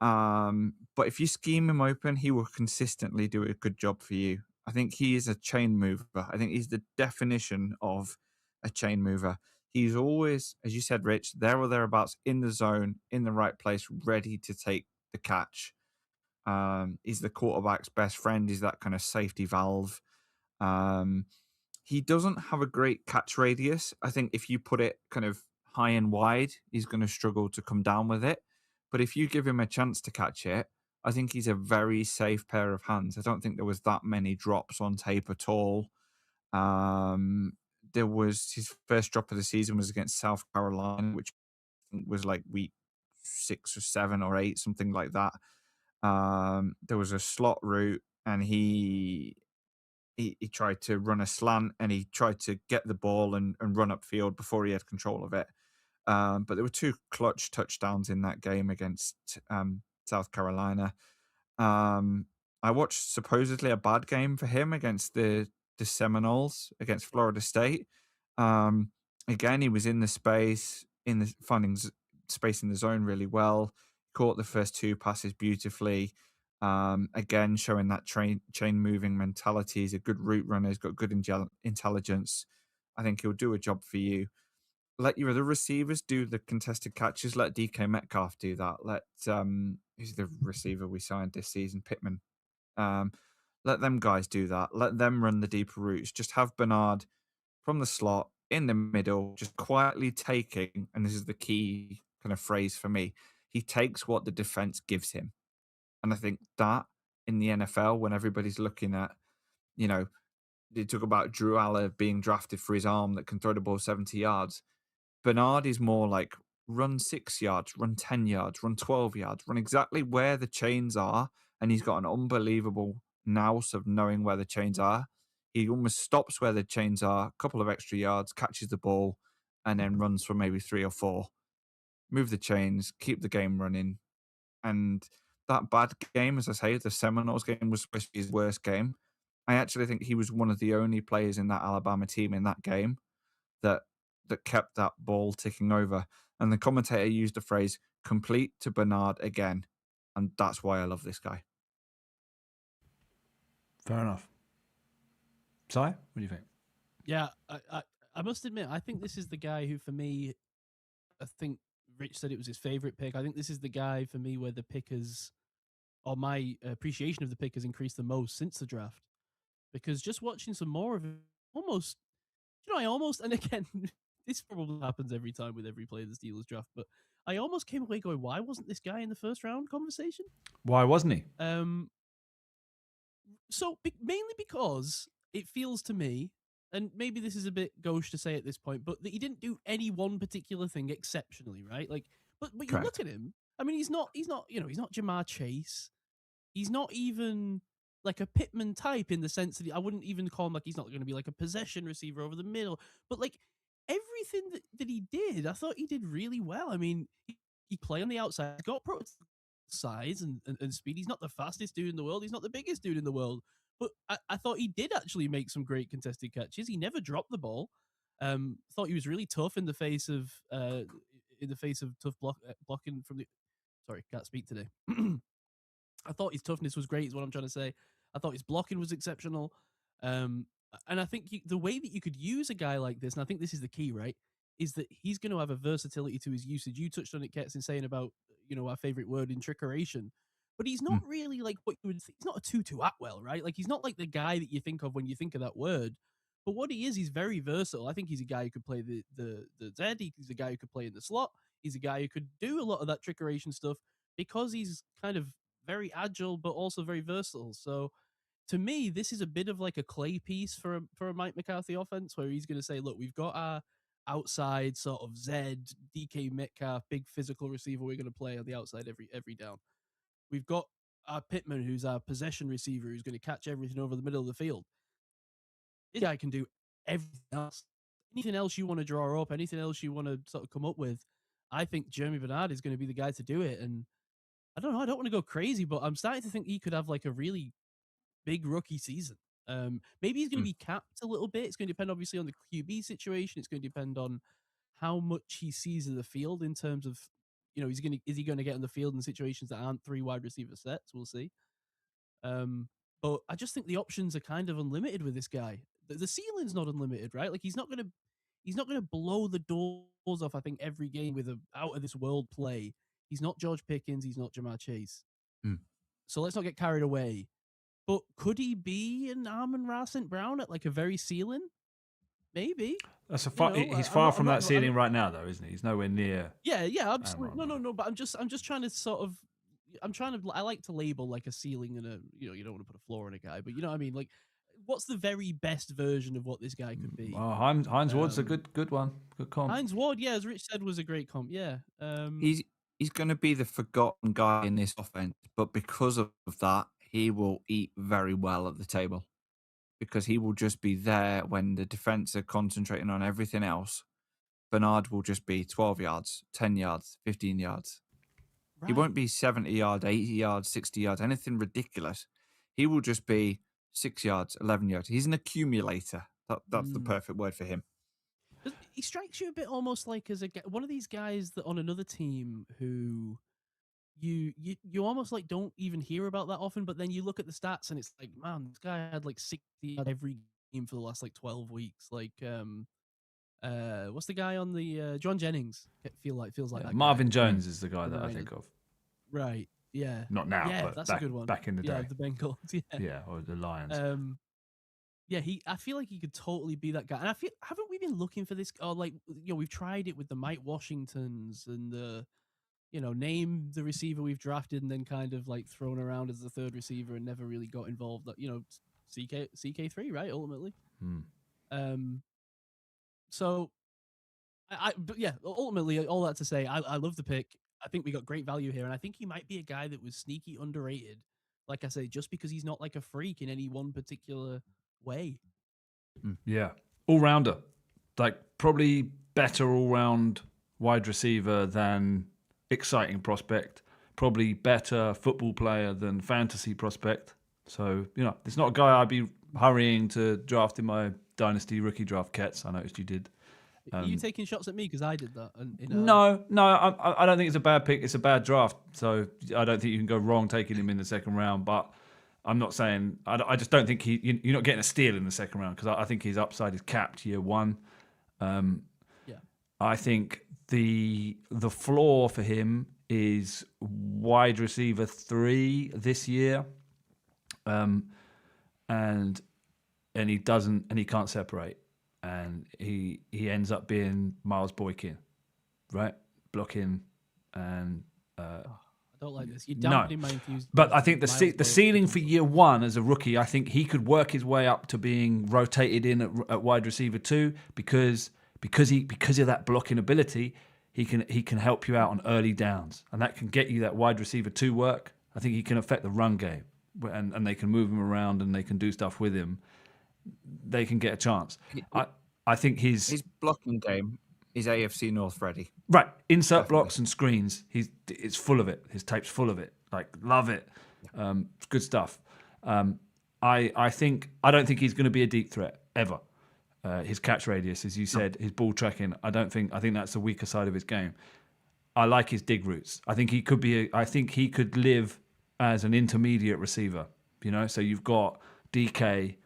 But if you scheme him open, he will consistently do a good job for you. I think he is a chain mover. I think he's the definition of a chain mover. He's always, as you said, Rich, there or thereabouts in the zone, in the right place, ready to take the catch. He's the quarterback's best friend. He's that kind of safety valve. He doesn't have a great catch radius. I think if you put it kind of high and wide, he's going to struggle to come down with it. But if you give him a chance to catch it, I think he's a very safe pair of hands. I don't think there was that many drops on tape at all. There was his first drop of the season was against South Carolina, which was like week 6 or 7 or 8, something like that. There was a slot route, and he tried to run a slant, and he tried to get the ball and run upfield before he had control of it. But there were two clutch touchdowns in that game against South Carolina. I watched supposedly a bad game for him against the Seminoles against Florida State. Again, he was in the space, finding space in the zone really well. Caught the first two passes beautifully. Again, showing that chain moving mentality. He's a good route runner. He's got good intelligence. I think he'll do a job for you. Let your other receivers do the contested catches. Let DK Metcalf do that. Let who's the receiver we signed this season, Pittman. Um, let them guys do that. Let them run the deeper routes. Just have Bernard from the slot in the middle, just quietly taking, and this is the key kind of phrase for me, he takes what the defense gives him. And I think that in the NFL, when everybody's looking at, they talk about Drew Aller being drafted for his arm that can throw the ball 70 yards. Bernard is more like run 6 yards, run 10 yards, run 12 yards, run exactly where the chains are. And he's got an unbelievable nous of knowing where the chains are. He almost stops where the chains are, a couple of extra yards, catches the ball, and then runs for maybe 3 or 4. Move the chains, keep the game running. And that bad game, as I say, the Seminoles game was supposed to be his worst game. I actually think he was one of the only players in that Alabama team in that game that kept that ball ticking over. And the commentator used the phrase complete to Bernard again. And that's why I love this guy. Fair enough. Si, what do you think? Yeah, I must admit, I think this is the guy who, for me, I think Rich said it was his favorite pick. I think this is the guy, for me, where the pickers, or my appreciation of the pick has increased the most since the draft. Because just watching some more of it, almost, and again, this probably happens every time with every player the Steelers draft, but I almost came away going, why wasn't this guy in the first round conversation? Why wasn't he? So mainly because it feels to me, and maybe this is a bit gauche to say at this point, but that he didn't do any one particular thing exceptionally, right? Like, but you Correct. look at him. I mean, he's not, he's not Jamar Chase. He's not even like a Pittman type in the sense that I wouldn't even call him like he's not going to be like a possession receiver over the middle. But like everything that he did, I thought he did really well. I mean, he play on the outside, he's got size and speed. He's not the fastest dude in the world. He's not the biggest dude in the world. But I thought he did actually make some great contested catches. He never dropped the ball. Thought he was really tough in the face of tough blocking from the. Sorry, can't speak today. I thought his toughness was great. Is what I'm trying to say. I thought his blocking was exceptional. And I think the way that you could use a guy like this, and I think this is the key, right, is that he's going to have a versatility to his usage. You touched on it, Ketts, in saying about our favorite word in trickeration, but he's not really like what you would. He's not a Tutu Atwell, right? Like he's not like the guy that you think of when you think of that word. But what he is, he's very versatile. I think he's a guy who could play the Z. He's a guy who could play in the slot. He's a guy who could do a lot of that trickeration stuff because he's kind of very agile, but also very versatile. So to me, this is a bit of like a clay piece for a Mike McCarthy offense, where he's going to say, look, we've got our outside sort of Z, DK Metcalf, big physical receiver we're going to play on the outside every down. We've got our Pittman, who's our possession receiver, who's going to catch everything over the middle of the field. This guy can do everything else. Anything else you want to draw up, anything else you want to sort of come up with, I think Germie Bernard is going to be the guy to do it. And I don't know, I don't want to go crazy, but I'm starting to think he could have like a really big rookie season. Maybe he's going to be capped a little bit. It's going to depend obviously on the QB situation. It's going to depend on how much he sees of the field in terms of, is he going to get on the field in situations that aren't 3 wide receiver sets? We'll see. But I just think the options are kind of unlimited with this guy. The ceiling's not unlimited, right? Like he's not going to blow the doors off, I think, every game with a out of this world play. He's not George Pickens. He's not Jamar Chase. So let's not get carried away. But could he be an Amon-Ra St. Brown at like a very ceiling? Maybe. That's he's far from that ceiling right now, though, isn't he? He's nowhere near. Yeah, absolutely. No. But I'm just trying to sort of. I like to label like a ceiling and a. You don't want to put a floor on a guy, but you know what I mean. Like, what's the very best version of what this guy could be? Well, Hines Ward's a good one. Good comp. Hines Ward, yeah, as Rich said, was a great comp. Yeah. he's going to be the forgotten guy in this offense, but because of that, he will eat very well at the table because he will just be there when the defense are concentrating on everything else. Bernard will just be 12 yards, 10 yards, 15 yards. He won't be 70 yards, 80 yards, 60 yards, anything ridiculous. He will just be 6 yards, 11 yards. He's an accumulator. That's the perfect word for him. He strikes you a bit almost like as one of these guys that on another team who you almost like don't even hear about that often, but then you look at the stats and it's like, man, this guy had like 60 yards every game for the last like 12 weeks. Like, what's the guy on the John Jennings? Feels like that Marvin guy. Jones is the guy that I think of. Right. Yeah. Not now, Yeah, but that's back, a good one. back in the day. Yeah, the Bengals. Yeah. Yeah, or the Lions. Yeah, I feel like he could totally be that guy. And haven't we been looking for this? Or like, we've tried it with the Mike Washingtons and the, name the receiver we've drafted and then kind of like thrown around as the third receiver and never really got involved. That CK3, right? Ultimately. So, but yeah, ultimately, all that to say, I love the pick. I think we got great value here, and I think he might be a guy that was sneaky underrated. Like I say, just because he's not like a freak in any one particular way. Yeah, all rounder, like probably better all round wide receiver than exciting prospect. Probably better football player than fantasy prospect. So it's not a guy I'd be hurrying to draft in my dynasty rookie draft. Ketts, I noticed you did. Are you taking shots at me because I did that? No, I don't think it's a bad pick. It's a bad draft, so I don't think you can go wrong taking him in the second round. But I'm not saying I just don't think you're not getting a steal in the second round because I think his upside is capped year one. I think the floor for him is wide receiver 3 this year, and he can't separate. And he ends up being Miles Boykin, right? Blocking and... I don't like this. You're dampening my enthusiasm. But I think the ceiling for year one as a rookie, I think he could work his way up to being rotated in at wide receiver 2 because of that blocking ability. He can help you out on early downs, and that can get you that wide receiver 2 work. I think he can affect the run game, and they can move him around and they can do stuff with him. They can get a chance. I think his blocking game is AFC North ready. Right, insert blocks and screens. It's full of it. His tape's full of it. Like, love it. It's good stuff. I don't think he's going to be a deep threat ever. His catch radius, as you said, his ball tracking. I think that's the weaker side of his game. I like his dig routes. I think he could live as an intermediate receiver. So you've got DK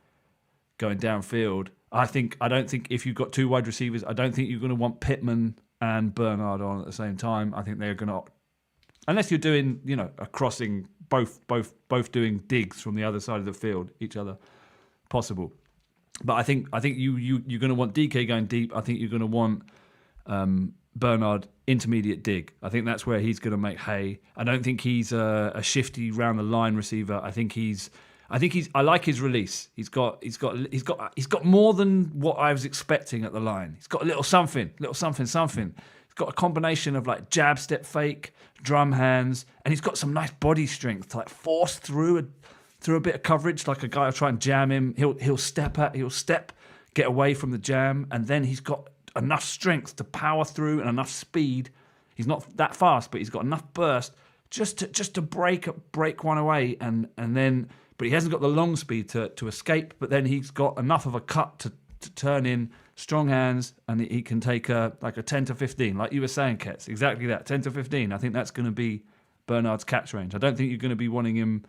going downfield. I don't think if you've got 2 wide receivers, I don't think you're going to want Pittman and Bernard on at the same time. I think they're going to, unless you're doing, a crossing, both doing digs from the other side of the field, each other, possible. But I think you're going to want DK going deep. I think you're going to want Bernard intermediate dig. I think that's where he's going to make hay. I don't think he's a shifty round the line receiver. I like his release. He's got more than what I was expecting at the line. He's got a little something. He's got a combination of like jab, step, fake, drum hands, and he's got some nice body strength to like force through a bit of coverage. Like a guy will try and jam him. He'll step, get away from the jam, and then he's got enough strength to power through and enough speed. He's not that fast, but he's got enough burst just to break one away, and then. But he hasn't got the long speed to escape. But then he's got enough of a cut to turn in strong hands, and he can take a 10 to 15, like you were saying, Ketts. Exactly that, 10 to 15. I think that's going to be Bernard's catch range. I don't think you're going to be wanting him.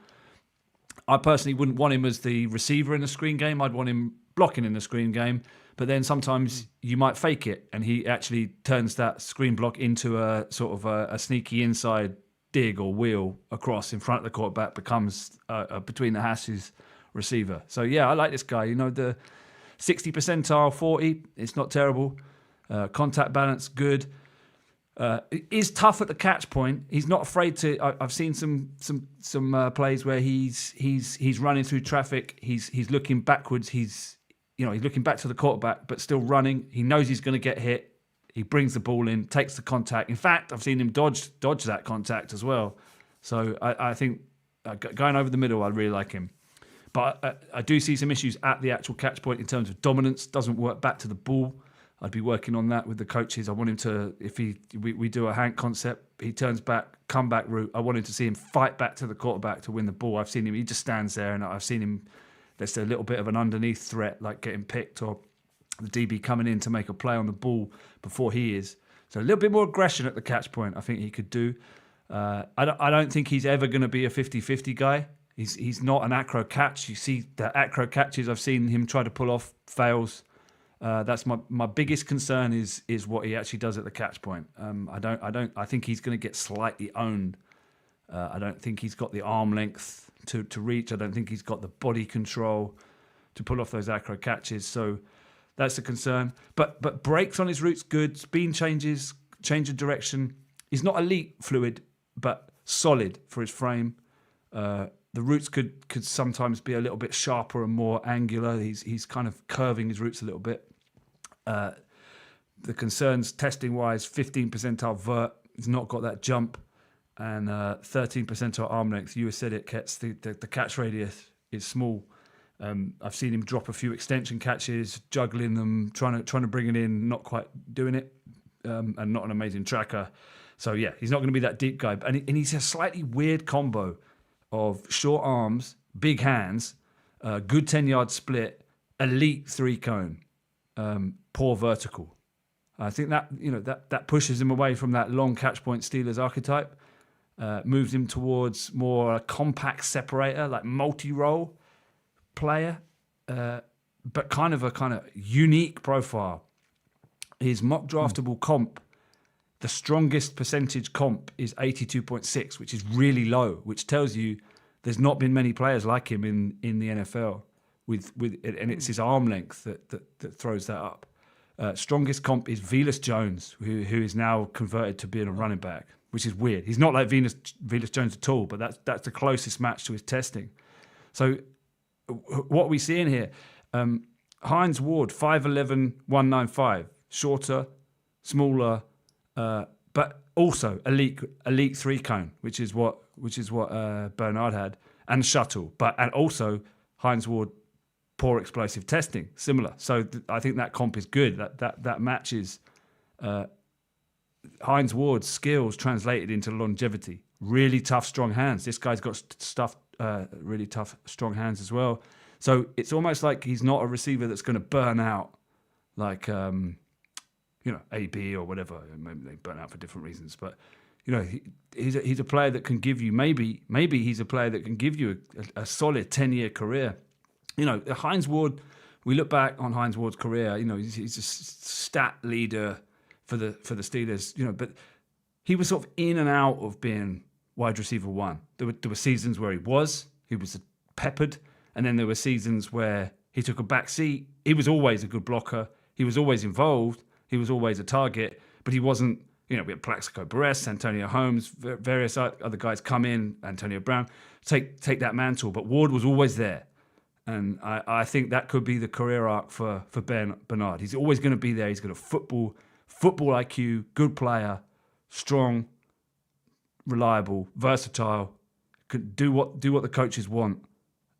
I personally wouldn't want him as the receiver in the screen game. I'd want him blocking in the screen game. But then sometimes you might fake it, and he actually turns that screen block into a sort of a sneaky inside dig or wheel across in front of the quarterback, becomes between the hashes receiver. So yeah, I like this guy. The 60 percentile 40, it's not terrible. Contact balance good. Is tough at the catch point. He's not afraid to. I've seen some plays where he's running through traffic. He's looking backwards. He's looking back to the quarterback, but still running. He knows he's going to get hit. He brings the ball in, takes the contact. In fact, I've seen him dodge that contact as well. So I think going over the middle, I really like him. But I do see some issues at the actual catch point in terms of dominance. Doesn't work back to the ball. I'd be working on that with the coaches. I want him to, if we do a Hank concept, he turns back, comeback route. I want him to see him fight back to the quarterback to win the ball. I've seen him, he just stands there, and I've seen him, there's a little bit of an underneath threat, like getting picked or the DB coming in to make a play on the ball before he is. So a little bit more aggression at the catch point I think he could do. I don't think he's ever going to be a 50-50 guy. He's not an acro catch. You see the acro catches I've seen him try to pull off, fails. That's my biggest concern is what he actually does at the catch point. I think he's going to get slightly owned. I don't think he's got the arm length to reach. I don't think he's got the body control to pull off those acro catches. So that's a concern. But breaks on his routes, good. Speed changes, change of direction. He's not elite fluid, but solid for his frame. The roots could sometimes be a little bit sharper and more angular. He's kind of curving his roots a little bit. The concerns testing-wise, 15 percentile vert. He's not got that jump. And 13 percentile arm length. You said it, Ketts. The catch radius is small. I've seen him drop a few extension catches, juggling them, trying to bring it in, not quite doing it, and not an amazing tracker. So, yeah, he's not going to be that deep guy. And he's a slightly weird combo of short arms, big hands, good 10-yard split, elite 3-cone, poor vertical. I think that pushes him away from that long catch point Steelers archetype, moves him towards more a compact separator, like multi-role player, but kind of unique profile. His mock draftable comp, the strongest percentage comp is 82.6, which is really low, which tells you there's not been many players like him in the NFL and it's his arm length that throws that up. Strongest comp is Velus Jones, who is now converted to being a running back, which is weird. He's not like Velus Jones at all, but that's the closest match to his testing. So what are we seeing here? Hines Ward, 5'11", 195, shorter, smaller, but also elite 3-cone, which is what Bernard had, and shuttle, and also Hines Ward, poor explosive testing, similar. So I think that comp is good. That matches Hines Ward's skills translated into longevity. Really tough, strong hands. This guy's got really tough, strong hands as well. So it's almost like he's not a receiver that's going to burn out, like AB or whatever. Maybe they burn out for different reasons, but he's a player that can give you maybe he's a player that can give you a solid 10-year career. Hines Ward. We look back on Hines Ward's career. He's a stat leader for the Steelers. But he was sort of in and out of being wide receiver one. There were seasons where he was peppered, and then there were seasons where he took a back seat. He was always a good blocker. He was always involved. He was always a target, but he wasn't. We had Plaxico Burress, Antonio Holmes, various other guys come in, Antonio Brown, take that mantle. But Ward was always there. And I think that could be the career arc for Bernard. He's always going to be there. He's got a football IQ, good player, strong, reliable, versatile, could do what the coaches want.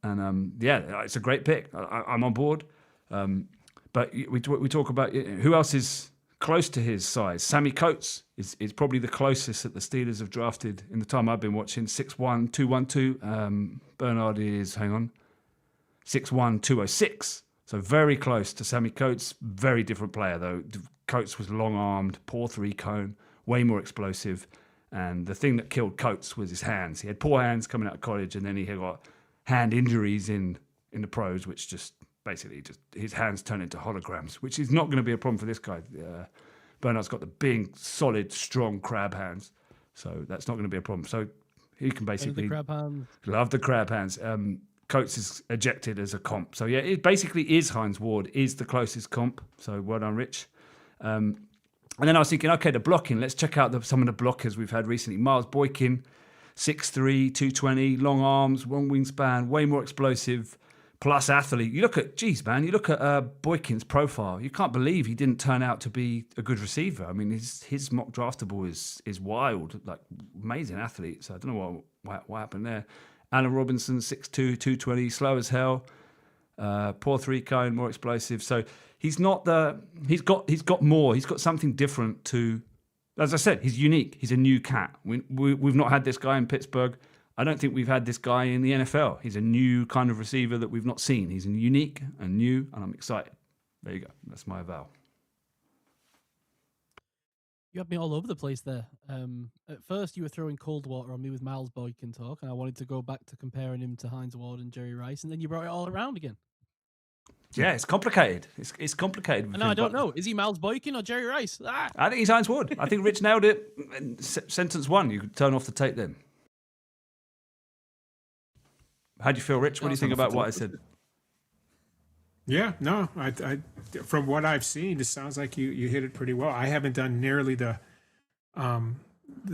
And it's a great pick. I'm on board. But we talk about who else is close to his size. Sammy Coates is probably the closest that the Steelers have drafted in the time I've been watching. 6'1", 212. Bernard is, 6'1", 206. So very close to Sammy Coates. Very different player, though. Coates was long-armed, poor 3-cone, way more explosive. And the thing that killed Coates was his hands. He had poor hands coming out of college, and then he had got hand injuries in the pros, which just his hands turn into holograms, which is not going to be a problem for this guy. Bernard's got the big, solid, strong crab hands. So that's not going to be a problem. So he can basically... Love the crab hands. Coates is ejected as a comp. So, it basically is Hines Ward is the closest comp. So, well done, Rich. And then I was thinking, okay, the blocking. Let's check out some of the blockers we've had recently. Miles Boykin, 6'3", 220, long arms, long wingspan, way more explosive, plus athlete. You look at Boykin's profile. You can't believe he didn't turn out to be a good receiver. I mean, his mock draftable is wild, like amazing athlete. So I don't know what happened there. Allen Robinson, 6'2", 220, slow as hell. Puerto Rico, more explosive. So he's got more. He's got something different to. As I said, he's unique. He's a new cat. We've not had this guy in Pittsburgh. I don't think we've had this guy in the NFL. He's a new kind of receiver that we've not seen. He's unique and new, and I'm excited. There you go. That's my vow. You had me all over the place there. At first, you were throwing cold water on me with Miles Boykin talk, and I wanted to go back to comparing him to Hines Ward and Jerry Rice, and then you brought it all around again. Yeah, it's complicated. It's complicated. No, I don't know. Is he Miles Boykin or Jerry Rice? I think he's Hines Ward. I think Rich nailed it. Sentence one. You could turn off the tape then. How do you feel, Rich? What do you think about what I said? Yeah, no, I from what I've seen, it sounds like you hit it pretty well. I haven't done nearly the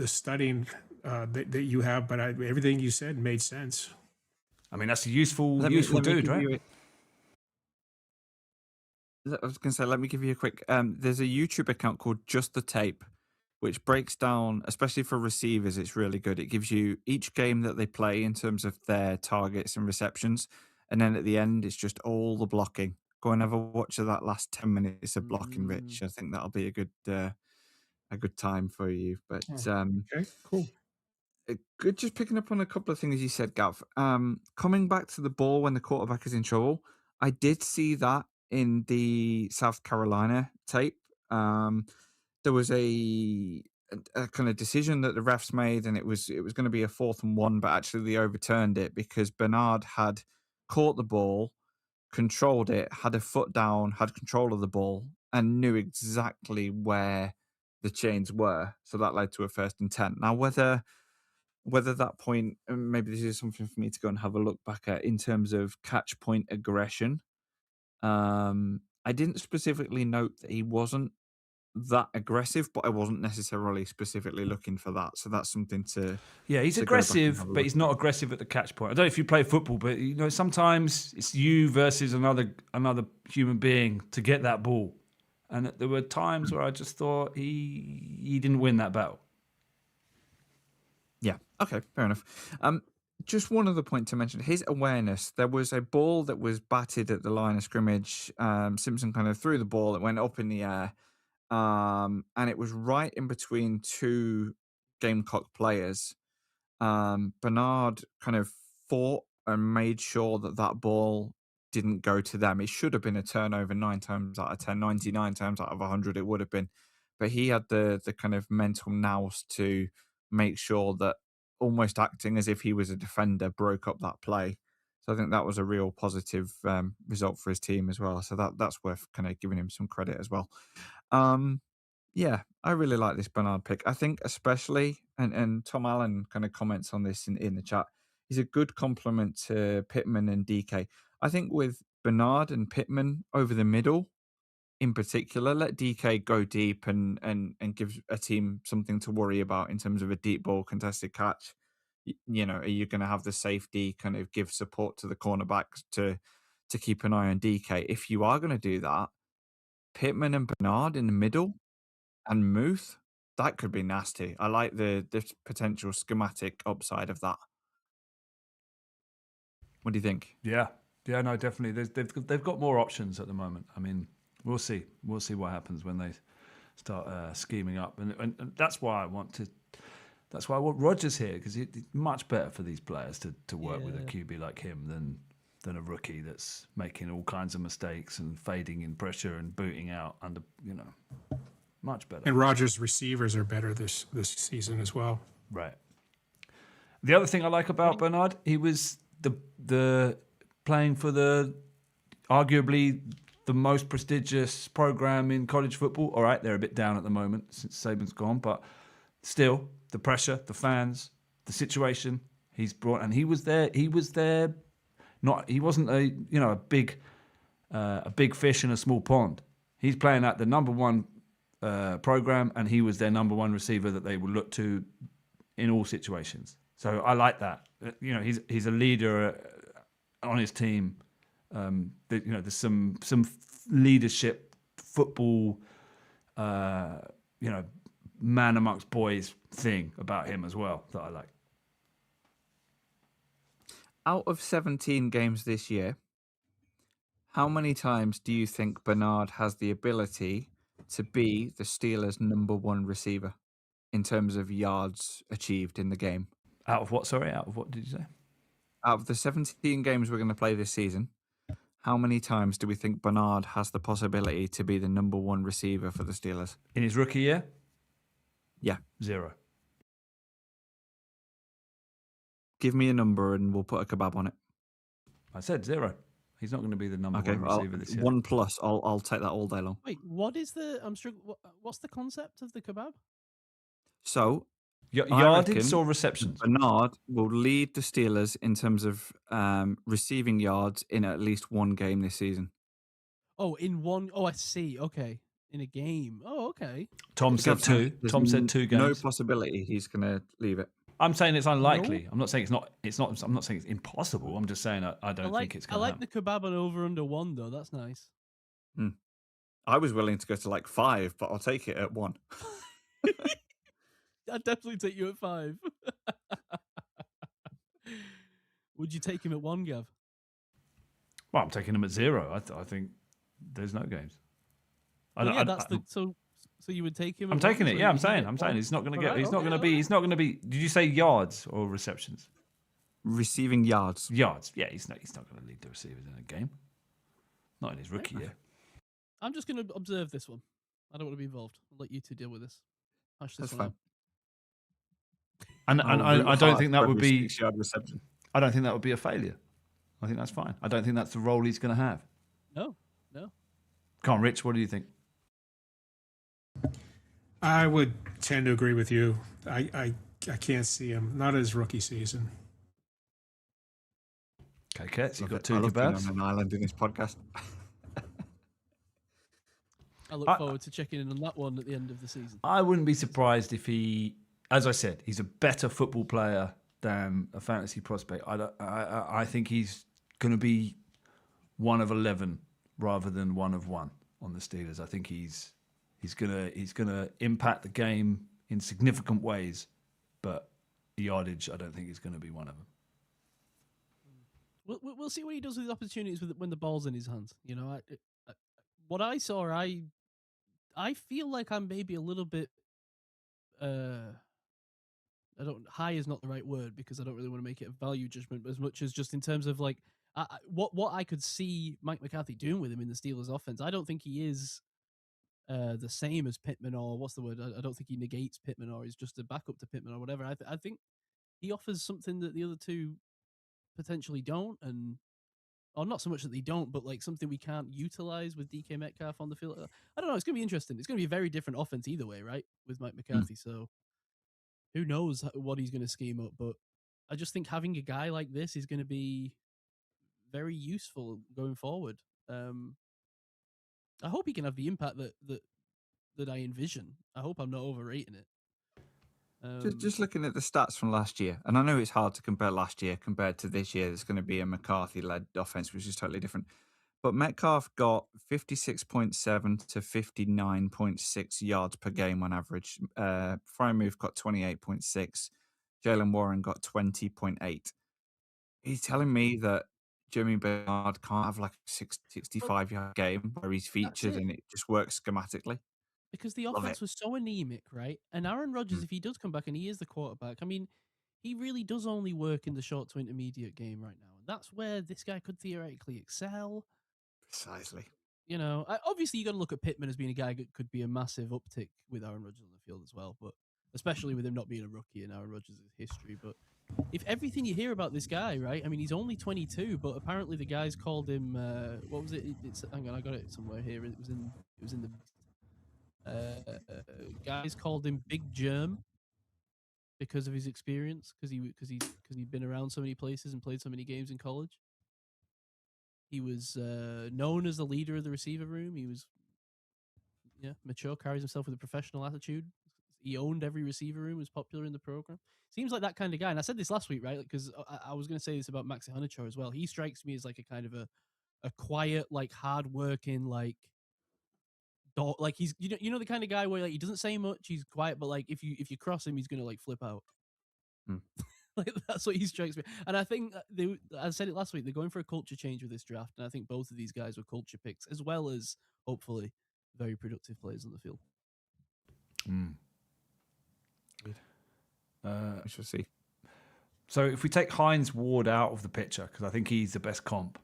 studying that you have, but everything you said made sense. I mean, that's a useful dude, right? I was going to say, let me give you a quick. There's a YouTube account called Just the Tape, which breaks down, especially for receivers, it's really good. It gives you each game that they play in terms of their targets and receptions. And then at the end, it's just all the blocking. Go and have a watch of that last 10 minutes of blocking, Rich. I think that'll be a good time for you. But okay, cool. Good. Just picking up on a couple of things you said, Gav. Coming back to the ball when the quarterback is in trouble, I did see that in the South Carolina tape. There was a kind of decision that the refs made, and it was going to be a 4th and 1, but actually they overturned it because Bernard had caught the ball, controlled it, had a foot down, had control of the ball, and knew exactly where the chains were. So that led to a 1st and 10. Now, whether that point, and maybe this is something for me to go and have a look back at in terms of catch point aggression. I didn't specifically note that he wasn't that aggressive, but I wasn't necessarily specifically looking for that. So that's something to. Yeah, he's aggressive, but he's not aggressive at the catch point. I don't know if you play football, but sometimes it's you versus another human being to get that ball. And there were times where I just thought he didn't win that battle. Yeah. Okay. Fair enough. Just one other point to mention: his awareness. There was a ball that was batted at the line of scrimmage. Simpson kind of threw the ball. It went up in the air. And it was right in between two Gamecock players. Bernard kind of fought and made sure that ball didn't go to them. It should have been a turnover 9 times out of 10, 99 times out of 100 it would have been. But he had the kind of mental nous to make sure that, almost acting as if he was a defender, broke up that play. So I think that was a real positive result for his team as well. So that's worth kind of giving him some credit as well. Yeah, I really like this Bernard pick. I think especially, and Tom Allen kind of comments on this in the chat, he's a good complement to Pittman and DK. I think with Bernard and Pittman over the middle, in particular, let DK go deep and give a team something to worry about in terms of a deep ball contested catch. Are you going to have the safety kind of give support to the cornerbacks to keep an eye on DK? If you are going to do that, Pittman and Bernard in the middle and Muth, that could be nasty. I like the potential schematic upside of that. What do you think? Yeah, no, definitely. They've got more options at the moment. I mean, we'll see what happens when they start scheming up, and that's why I want Rodgers here, because it's much better for these players to work with a QB like him than a rookie that's making all kinds of mistakes and fading in pressure and booting out under, much better. And Rodgers' receivers are better this season as well. Right. The other thing I like about Bernard, he was the playing for arguably the most prestigious program in college football. All right, they're a bit down at the moment since Saban's gone, but still, the pressure, the fans, the situation he's brought, and he was there. He wasn't a big fish in a small pond. He's playing at the number one program, and he was their number one receiver that they would look to in all situations. So I like that. He's a leader on his team, There's some leadership, football, man amongst boys thing about him as well that I like. Out of 17 games this year, how many times do you think Bernard has the ability to be the Steelers' number one receiver in terms of yards achieved in the game? Out of what? Sorry, out of what did you say? Out of the 17 games we're going to play this season, how many times do we think Bernard has the possibility to be the number one receiver for the Steelers? In his rookie year? Yeah. 0. Give me a number and we'll put a kebab on it. I said 0. He's not going to be the number one receiver this year. 1+. I'll take that all day long. Wait, what is the? I'm struggling. What's the concept of the kebab? So, Yardage or receptions? Bernard will lead the Steelers in terms of receiving yards in at least one game this season. Oh, in one. Oh, I see. Okay, in a game. Oh, okay. Tom said 2. Tom said 2 games. No possibility he's going to leave it. I'm saying it's unlikely. No. I'm not saying it's not. It's not. I'm not saying it's impossible. I'm just saying I don't think it's going to happen. I like the kebab on over under 1 though. That's nice. I was willing to go to like 5, but I'll take it at 1. I'd definitely take you at 5. Would you take him at 1, Gav? Well, I'm taking him at 0. I think there's no games. So you would take him? I'm taking it. Yeah, I'm saying he's not going to get. He's not going to be. He's not going to be. Did you say yards or receptions? Receiving yards. Yards. Yeah, he's not going to lead the receivers in a game. Not in his rookie year. I'm just going to observe this one. I don't want to be involved. I'll let you two deal with this. Hash this That's one fine. And I don't think that would be. 6-yard reception. I don't think that would be a failure. I think that's fine. I don't think that's the role he's going to have. No. Come on, Rich. What do you think? I would tend to agree with you. I can't see him. Not his rookie season. Okay, Ketts, you've got 2 I love being kebabs. on an island in this podcast. I look forward to checking in on that one at the end of the season. I wouldn't be surprised if he, as I said, he's a better football player than a fantasy prospect. I think he's going to be 1 of 11 rather than 1 of 1 on the Steelers. I think he's gonna impact the game in significant ways, but yardage, I don't think is going to be one of them. We'll see what he does with the opportunities when the ball's in his hands. You know, what I saw, I feel like I'm maybe a little bit. High is not the right word because I don't really want to make it a value judgment, but as much as just in terms of like what I could see Mike McCarthy doing with him in the Steelers offense. I don't think he is the same as Pittman, or what's the word? I don't think he negates Pittman or is just a backup to Pittman or whatever. I think he offers something that the other two potentially don't, or not so much that they don't, but like something we can't utilize with DK Metcalf on the field. I don't know. It's going to be interesting. It's going to be a very different offense either way, right? With Mike McCarthy. So who knows what he's going to scheme up, but I just think having a guy like this is going to be very useful going forward. I hope he can have the impact that I envision. I hope I'm not overrating it. Just looking at the stats from last year, and I know it's hard to compare last year compared to this year. There's going to be a McCarthy-led offense, which is totally different. But Metcalf got 56.7 to 59.6 yards per game on average. Freiermuth got 28.6. Jalen Warren got 20.8. He's telling me that Germie Bernard can't have like a 65-yard game where he's featured and it just works schematically. Because the offense was so anemic, right? And Aaron Rodgers, if he does come back and he is the quarterback, I mean, he really does only work in the short to intermediate game right now. And that's where this guy could theoretically excel. Precisely. You know, obviously you got to look at Pittman as being a guy that could be a massive uptick with Aaron Rodgers on the field as well, but especially with him not being a rookie in Aaron Rodgers' history. But if everything you hear about this guy, right? I mean, he's only 22, but apparently the guys called him. What was it? Hang on, I got it somewhere here. It was in the. Guys called him Big Germ because of his experience, because he'd been around so many places and played so many games in college. He was known as the leader of the receiver room. He was mature, carries himself with a professional attitude. He owned every receiver room, was popular in the program. Seems like that kind of guy. And I said this last week, right? Because I was going to say this about Max Iheanachor as well. He strikes me as like a kind of a a quiet, like hard-working, like he's you know the kind of guy where like he doesn't say much, he's quiet, but like if you cross him, he's gonna like flip out. Hmm. Like that's what he strikes me. And I think I said it last week, they're going for a culture change with this draft, and I think both of these guys were culture picks, as well as hopefully very productive players on the field. We shall see. So if we take Hines Ward out of the picture, because I think he's the best comp,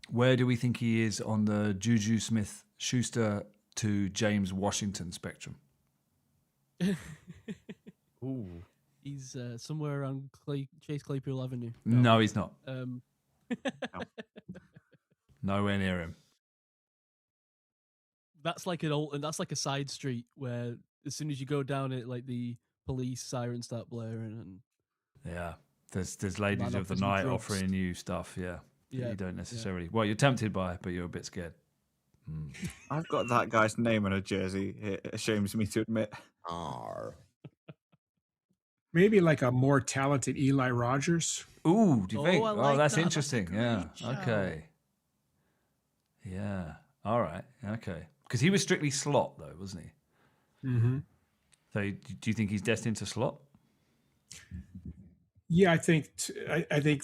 where do we think he is on the Juju Smith-Schuster to James Washington spectrum? Ooh. He's somewhere around Chase Claypool Avenue. No, he's not. No. Nowhere near him. That's like that's like a side street where as soon as you go down it, like the police sirens start blaring and Yeah, there's ladies of the night offering you stuff. Yeah, that you don't necessarily. Well, you're tempted by, but you're a bit scared. I've got that guy's name on a jersey. It shames me to admit. Maybe like a more talented Eli Rogers. Ooh, do you think? I like that's that. interesting. That's a Yeah. great Okay. Yeah. All right. Okay. Because he was strictly slot, though, wasn't he? Mm-hmm. So, do you think he's destined to slot? Yeah, I think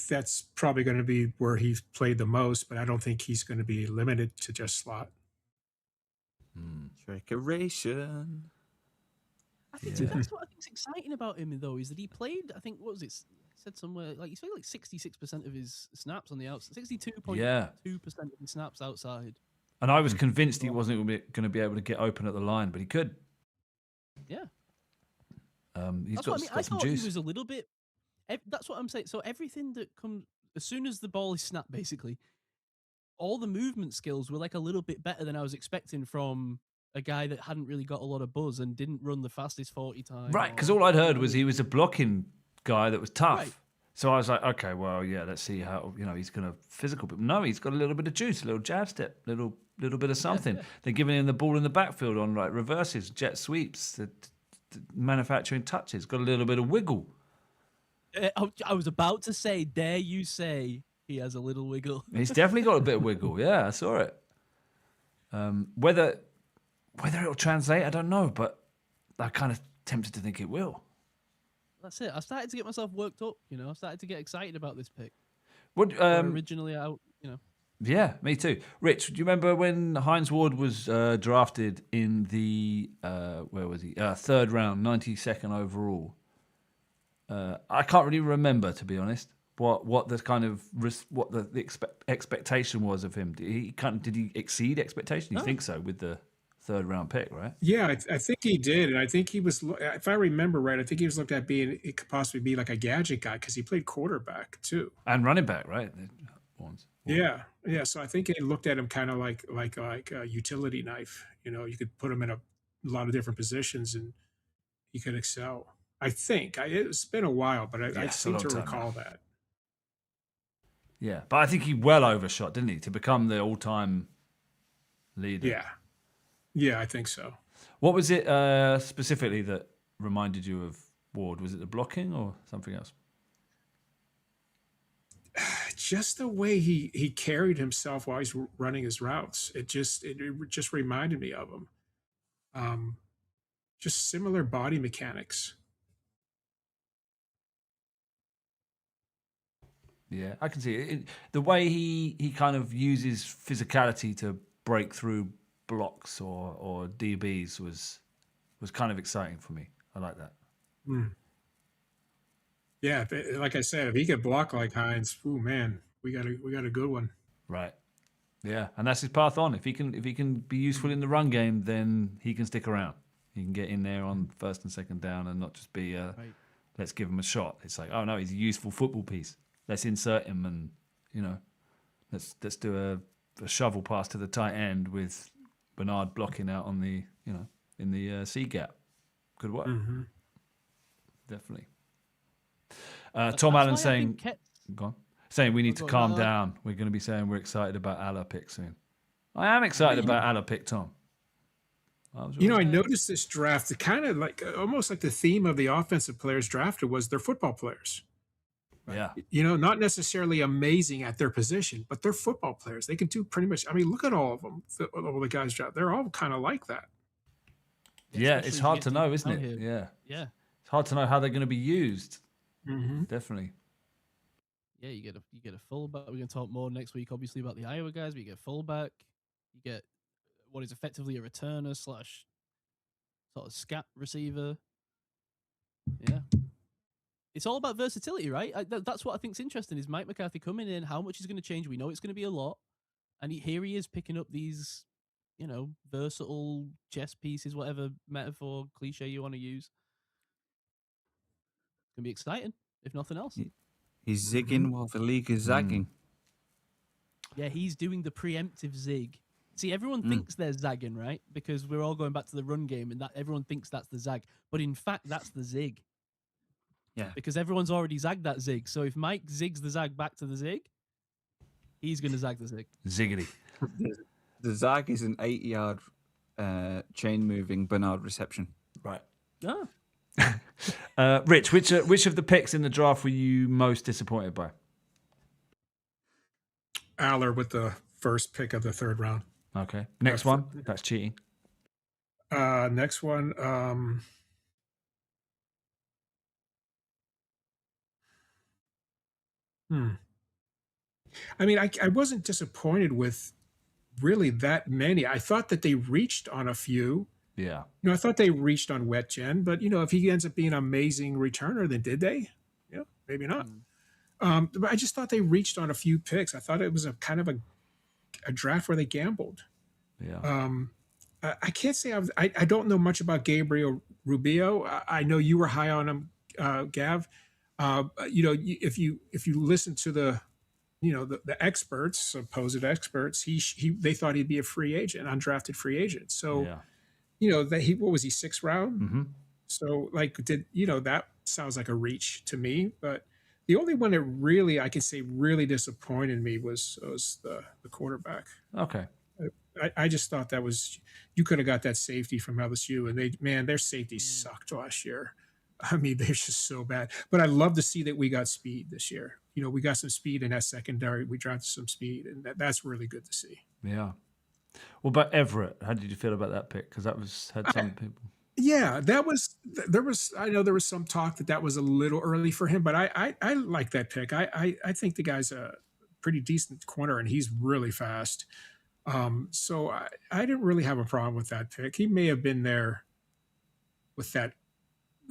that's probably going to be where he's played the most, but I don't think he's going to be limited to just slot. Trickeration. I think that's what I think's exciting about him though, is that he played, I think, what was it? Said somewhere like he's played like 66% of his snaps on the outside, 62.2% of his snaps outside. And I was convinced he wasn't going to be able to get open at the line, but he could. Yeah. He's got some thought juice. he was a little bit. That's what I'm saying. So everything that comes as soon as the ball is snapped, basically, all the movement skills were like a little bit better than I was expecting from a guy that hadn't really got a lot of buzz and didn't run the fastest 40 times. Right, because all I'd heard was he was a blocking guy that was tough. Right. So I was like, okay, well, yeah, let's see how he's going to physical. But no, he's got a little bit of juice, a little jab step, little bit of something. Yeah. They're giving him the ball in the backfield on like reverses, jet sweeps, the manufacturing touches. Got a little bit of wiggle. I was about to say, dare you say he has a little wiggle? He's definitely got a bit of wiggle. Yeah, I saw it. Whether it'll translate, I don't know, but I'm kind of tempted to think it will. That's it. I started to get myself worked up. I started to get excited about this pick. What originally out? Yeah, me too. Rich, do you remember when Hines Ward was drafted in the where was he? Third round, 92nd overall. I can't really remember, to be honest, what the kind of what the expectation was of him. Did he exceed expectation? You think so with the third round pick, right? Yeah, I think he did, and I think he was. If I remember right, I think he was looked at it could possibly be like a gadget guy because he played quarterback too and running back, right? Yeah. So I think they looked at him kind of like a utility knife. You could put him in a lot of different positions and he could excel. I think it's been a while, but I seem to recall that. Yeah, but I think he well overshot, didn't he, to become the all-time leader? Yeah, I think so. What was it specifically that reminded you of Ward? Was it the blocking or something else? Just the way he carried himself while he's running his routes. It just reminded me of him. Just similar body mechanics. Yeah, I can see it. The way he kind of uses physicality to break through blocks or DBs was kind of exciting for me. I like that. Yeah, like I said, if he could block like Hines, ooh man, we got a good one. Right. Yeah, and that's his path on. If he can be useful in the run game, then he can stick around. He can get in there on first and second down and not just be let's give him a shot. It's like, oh no, he's a useful football piece. Let's insert him and let's do a shovel pass to the tight end with Bernard blocking out on the in the C gap. Good work. Mm-hmm. Definitely. Tom Allen saying, saying we need to calm down. We're going to be saying we're excited about Allah pick soon. I am excited about Allah pick, Tom. I noticed this draft, kind of like almost like the theme of the offensive players drafted was they're football players. Yeah. Not necessarily amazing at their position, but they're football players. They can do pretty much. I mean, look at all of them. All the guys drop. They're all kind of like that. Yeah, it's hard to know, isn't it? Here. Yeah. Yeah. It's hard to know how they're going to be used. Mm-hmm. Definitely. Yeah, you get a fullback. We're going to talk more next week, obviously, about the Iowa guys. But you get fullback. You get what is effectively a returner / sort of scat receiver. Yeah. It's all about versatility, right? That's what I think's interesting. Is Mike McCarthy coming in? How much is going to change? We know it's going to be a lot, and here he is picking up these, versatile chess pieces, whatever metaphor cliche you want to use. It's going to be exciting, if nothing else. He's zigging while the league is zagging. Yeah, he's doing the preemptive zig. See, everyone thinks they're zagging, right? Because we're all going back to the run game, and that everyone thinks that's the zag. But in fact, that's the zig. Yeah. Because everyone's already zagged that zig. So if Mike zigs the zag back to the zig, he's going to zag the zig. Ziggity. The zag is an 8-yard chain-moving Bernard reception. Right. Ah. Rich, which of the picks in the draft were you most disappointed by? Aller with the first pick of the third round. Okay. Next one. That's cheating. Next one. I mean, I wasn't disappointed with really that many. I thought that they reached on a few. Yeah. I thought they reached on Wetjen, but if he ends up being an amazing returner, then did they? Maybe not. But I just thought they reached on a few picks. I thought it was a kind of a draft where they gambled. Yeah. I can't say I don't know much about Gabriel Rubio. I know you were high on him, Gav. If you listen to the experts, supposed experts, they thought he'd be a free agent, undrafted free agent. So, what was he, 6th round? Mm-hmm. So that sounds like a reach to me. But the only one that really I can say really disappointed me was the quarterback. Okay. I just thought that was, you could have got that safety from LSU, and their safety sucked last year. I mean, they're just so bad. But I love to see that we got speed this year. We got some speed in that secondary. We drafted some speed, and that's really good to see. Yeah. Well, but Everett, how did you feel about that pick? Because that had some people. Yeah, I know there was some talk that was a little early for him, but I like that pick. I think the guy's a pretty decent corner, and he's really fast. So I didn't really have a problem with that pick. He may have been there with that.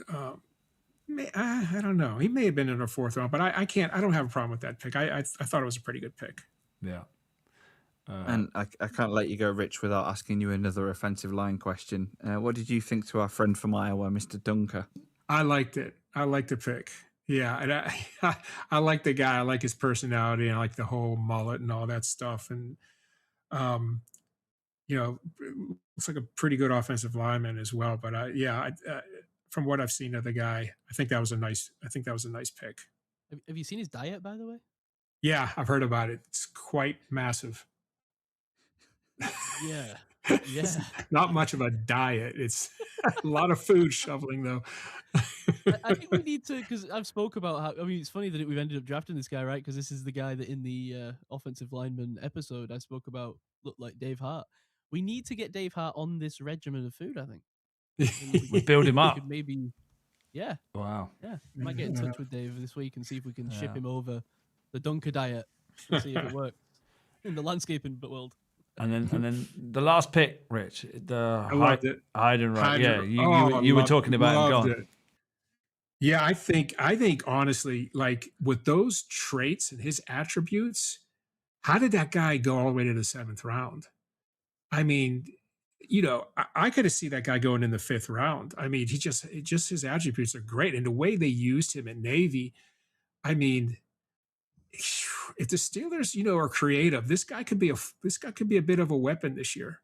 I don't know. He may have been in the 4th round, but I don't have a problem with that pick. I thought it was a pretty good pick. Yeah. And I can't let you go, Rich, without asking you another offensive line question. What did you think to our friend from Iowa, Mr. Dunker? I liked it. I liked the pick. Yeah, and I like the guy. I like his personality, and I like the whole mullet and all that stuff. And looks like a pretty good offensive lineman as well. But from what I've seen of the guy, I think that was a nice pick. Have you seen his diet, by the way? Yeah, I've heard about it. It's quite massive. Yeah. Yeah. Not much of a diet. It's a lot of food shoveling, though. I think we need to, because I've spoke about how, it's funny that we've ended up drafting this guy, right? Because this is the guy that in the offensive lineman episode I spoke about looked like Dave Hart. We need to get Dave Hart on this regimen of food, I think. We build him up. Maybe, yeah. Wow. Yeah. We might get in touch with Dave this week and see if we can ship him over the Dunker diet and see if it works in the landscaping world. And then the last pick, Rich, I loved it. Hyden, right? Yeah, you were talking about him. Go on. Yeah, I think honestly, like with those traits and his attributes, how did that guy go all the way to the 7th round? I mean, I could have seen that guy going in the 5th round. I mean, just his attributes are great, and the way they used him at Navy, I mean, if the Steelers, are creative, this guy could be a bit of a weapon this year.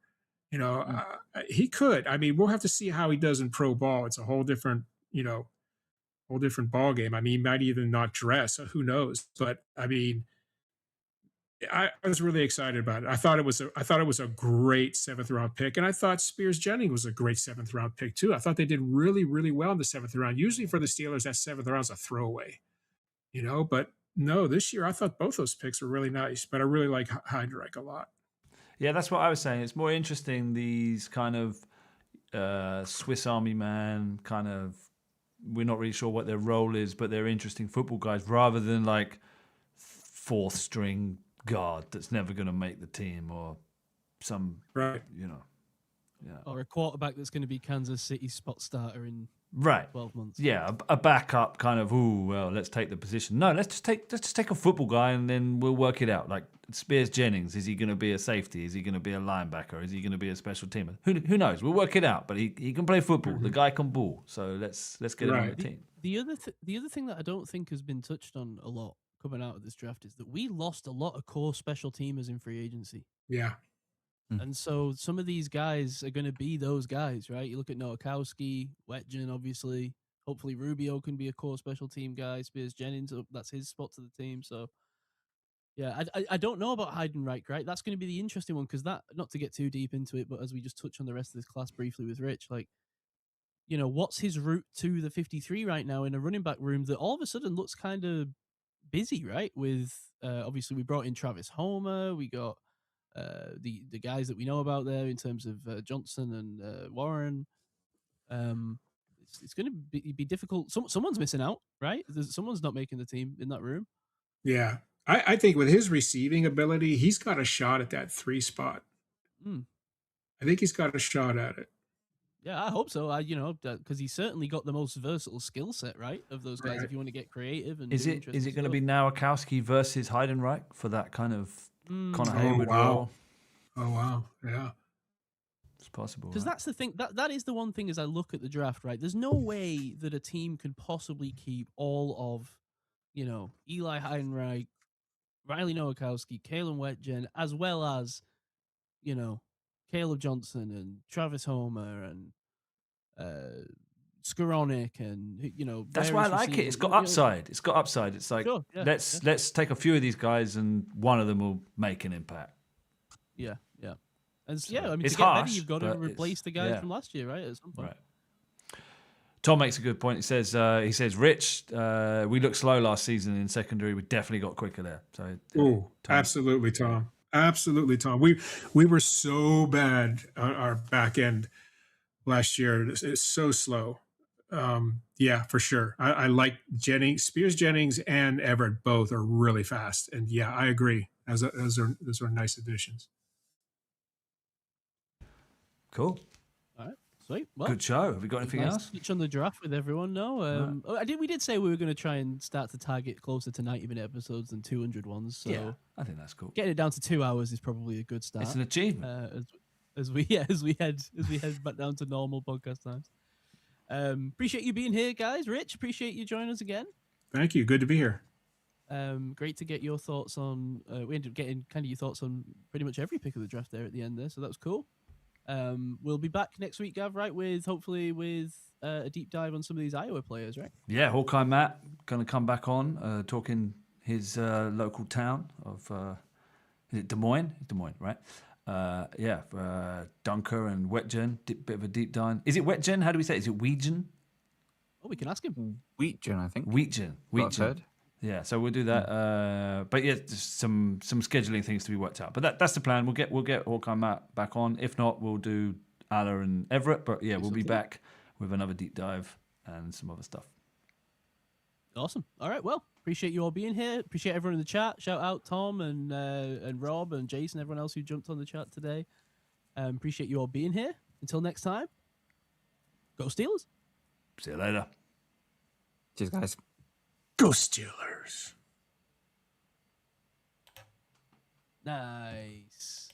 He could. I mean, we'll have to see how he does in pro ball. It's a whole different ball game. I mean, he might even not dress. So who knows? But I mean, I was really excited about it. I thought it was a great 7th round pick, and I thought Spears Jennings was a great 7th round pick too. I thought they did really, really well in the 7th round. Usually for the Steelers, that 7th round is a throwaway. But no, this year I thought both those picks were really nice, but I really like Heidrich a lot. Yeah, that's what I was saying. It's more interesting, these kind of Swiss Army man kind of, we're not really sure what their role is, but they're interesting football guys, rather than like fourth string guard that's never going to make the team, or some, Right. Or a quarterback that's going to be Kansas City's spot starter in Right. 12 months. Yeah, a backup kind of, let's take the position. No, let's just take a football guy and then we'll work it out. Like Spears Jennings, is he going to be a safety? Is he going to be a linebacker? Is he going to be a special teamer? Who knows? We'll work it out. But he can play football. The guy can ball. So let's get him on the team. The other thing that I don't think has been touched on a lot coming out of this draft is that we lost a lot of core special teamers in free agency. Yeah. And so some of these guys are going to be those guys, right? You look at Nowakowski, Wetjen, obviously. Hopefully Rubio can be a core special team guy. Spears Jennings, that's his spot to the team. So, yeah, I don't know about Heidenreich, right? That's going to be the interesting one, because that, not to get too deep into it, but as we just touch on the rest of this class briefly with Rich, like, what's his route to the 53 right now in a running back room that all of a sudden looks kind of busy, right? With, obviously, we brought in Travis Homer, we got the guys that we know about there in terms of Johnson and Warren. It's going to be difficult. Someone's missing out, right? Someone's not making the team in that room. Yeah. I think with his receiving ability, he's got a shot at that 3 spot. I think he's got a shot at it. Yeah, I hope so. Because he's certainly got the most versatile skill set, right, of those guys. Right. If you want to get creative and is it going to be Nowakowski versus Heidenreich for that kind of Connor Hayward role? Oh wow, yeah, it's possible. Because that's the thing. That is the one thing as I look at the draft, right? There's no way that a team can possibly keep all of, Eli Heidenreich, Riley Nowakowski, Kalen Wetjen, as well as, Caleb Johnson and Travis Homer and Skowronek and that's why I like it. It's got upside. It's got upside. It's like, sure, yeah, let's take a few of these guys and one of them will make an impact. Yeah. And so, I mean, it's to get harsh, better, you've got to replace the guys from last year, right? At some point. Right. Tom makes a good point. He says, Rich, we looked slow last season in secondary. We definitely got quicker there. So, absolutely, Tom. Absolutely, Tom. We were so bad on our back end last year. It's so slow. Yeah, for sure. I like Spears Jennings and Everett both are really fast. And yeah, I agree. Those are nice additions. Cool. All right. Sweet. Well, good show. Have we got anything else? Touch on the draft with everyone. No. We did say we were going to try and start to target closer to 90-minute episodes than 200 ones. So yeah, I think that's cool. Getting it down to 2 hours is probably a good start. It's an achievement. As we head back down to normal podcast times. Appreciate you being here, guys. Rich, appreciate you joining us again. Thank you. Good to be here. Great to get your thoughts on. We ended up getting kind of your thoughts on pretty much every pick of the draft there at the end there, so that was cool. We'll be back next week, Gav, right? Hopefully with a deep dive on some of these Iowa players, right? Yeah, Hawkeye Matt going to come back on, talking his local town of is it Des Moines? Des Moines, right? Dunker and Wetjen, bit of a deep dive. Is it Wetjen? How do we say it? Is it Weegen? Oh, we can ask him. Wheatgen, I think. Wheatgen. Yeah, so we'll do that. But yeah, just some scheduling things to be worked out. But that's the plan. We'll get Hawkeye Matt back on. If not, we'll do Alla and Everett. But yeah, we'll be back with another deep dive and some other stuff. Awesome. All right. Well, appreciate you all being here. Appreciate everyone in the chat. Shout out Tom and Rob and Jason, everyone else who jumped on the chat today. Appreciate you all being here. Until next time, go Steelers. See you later. Cheers, guys. Go Steelers. Nice.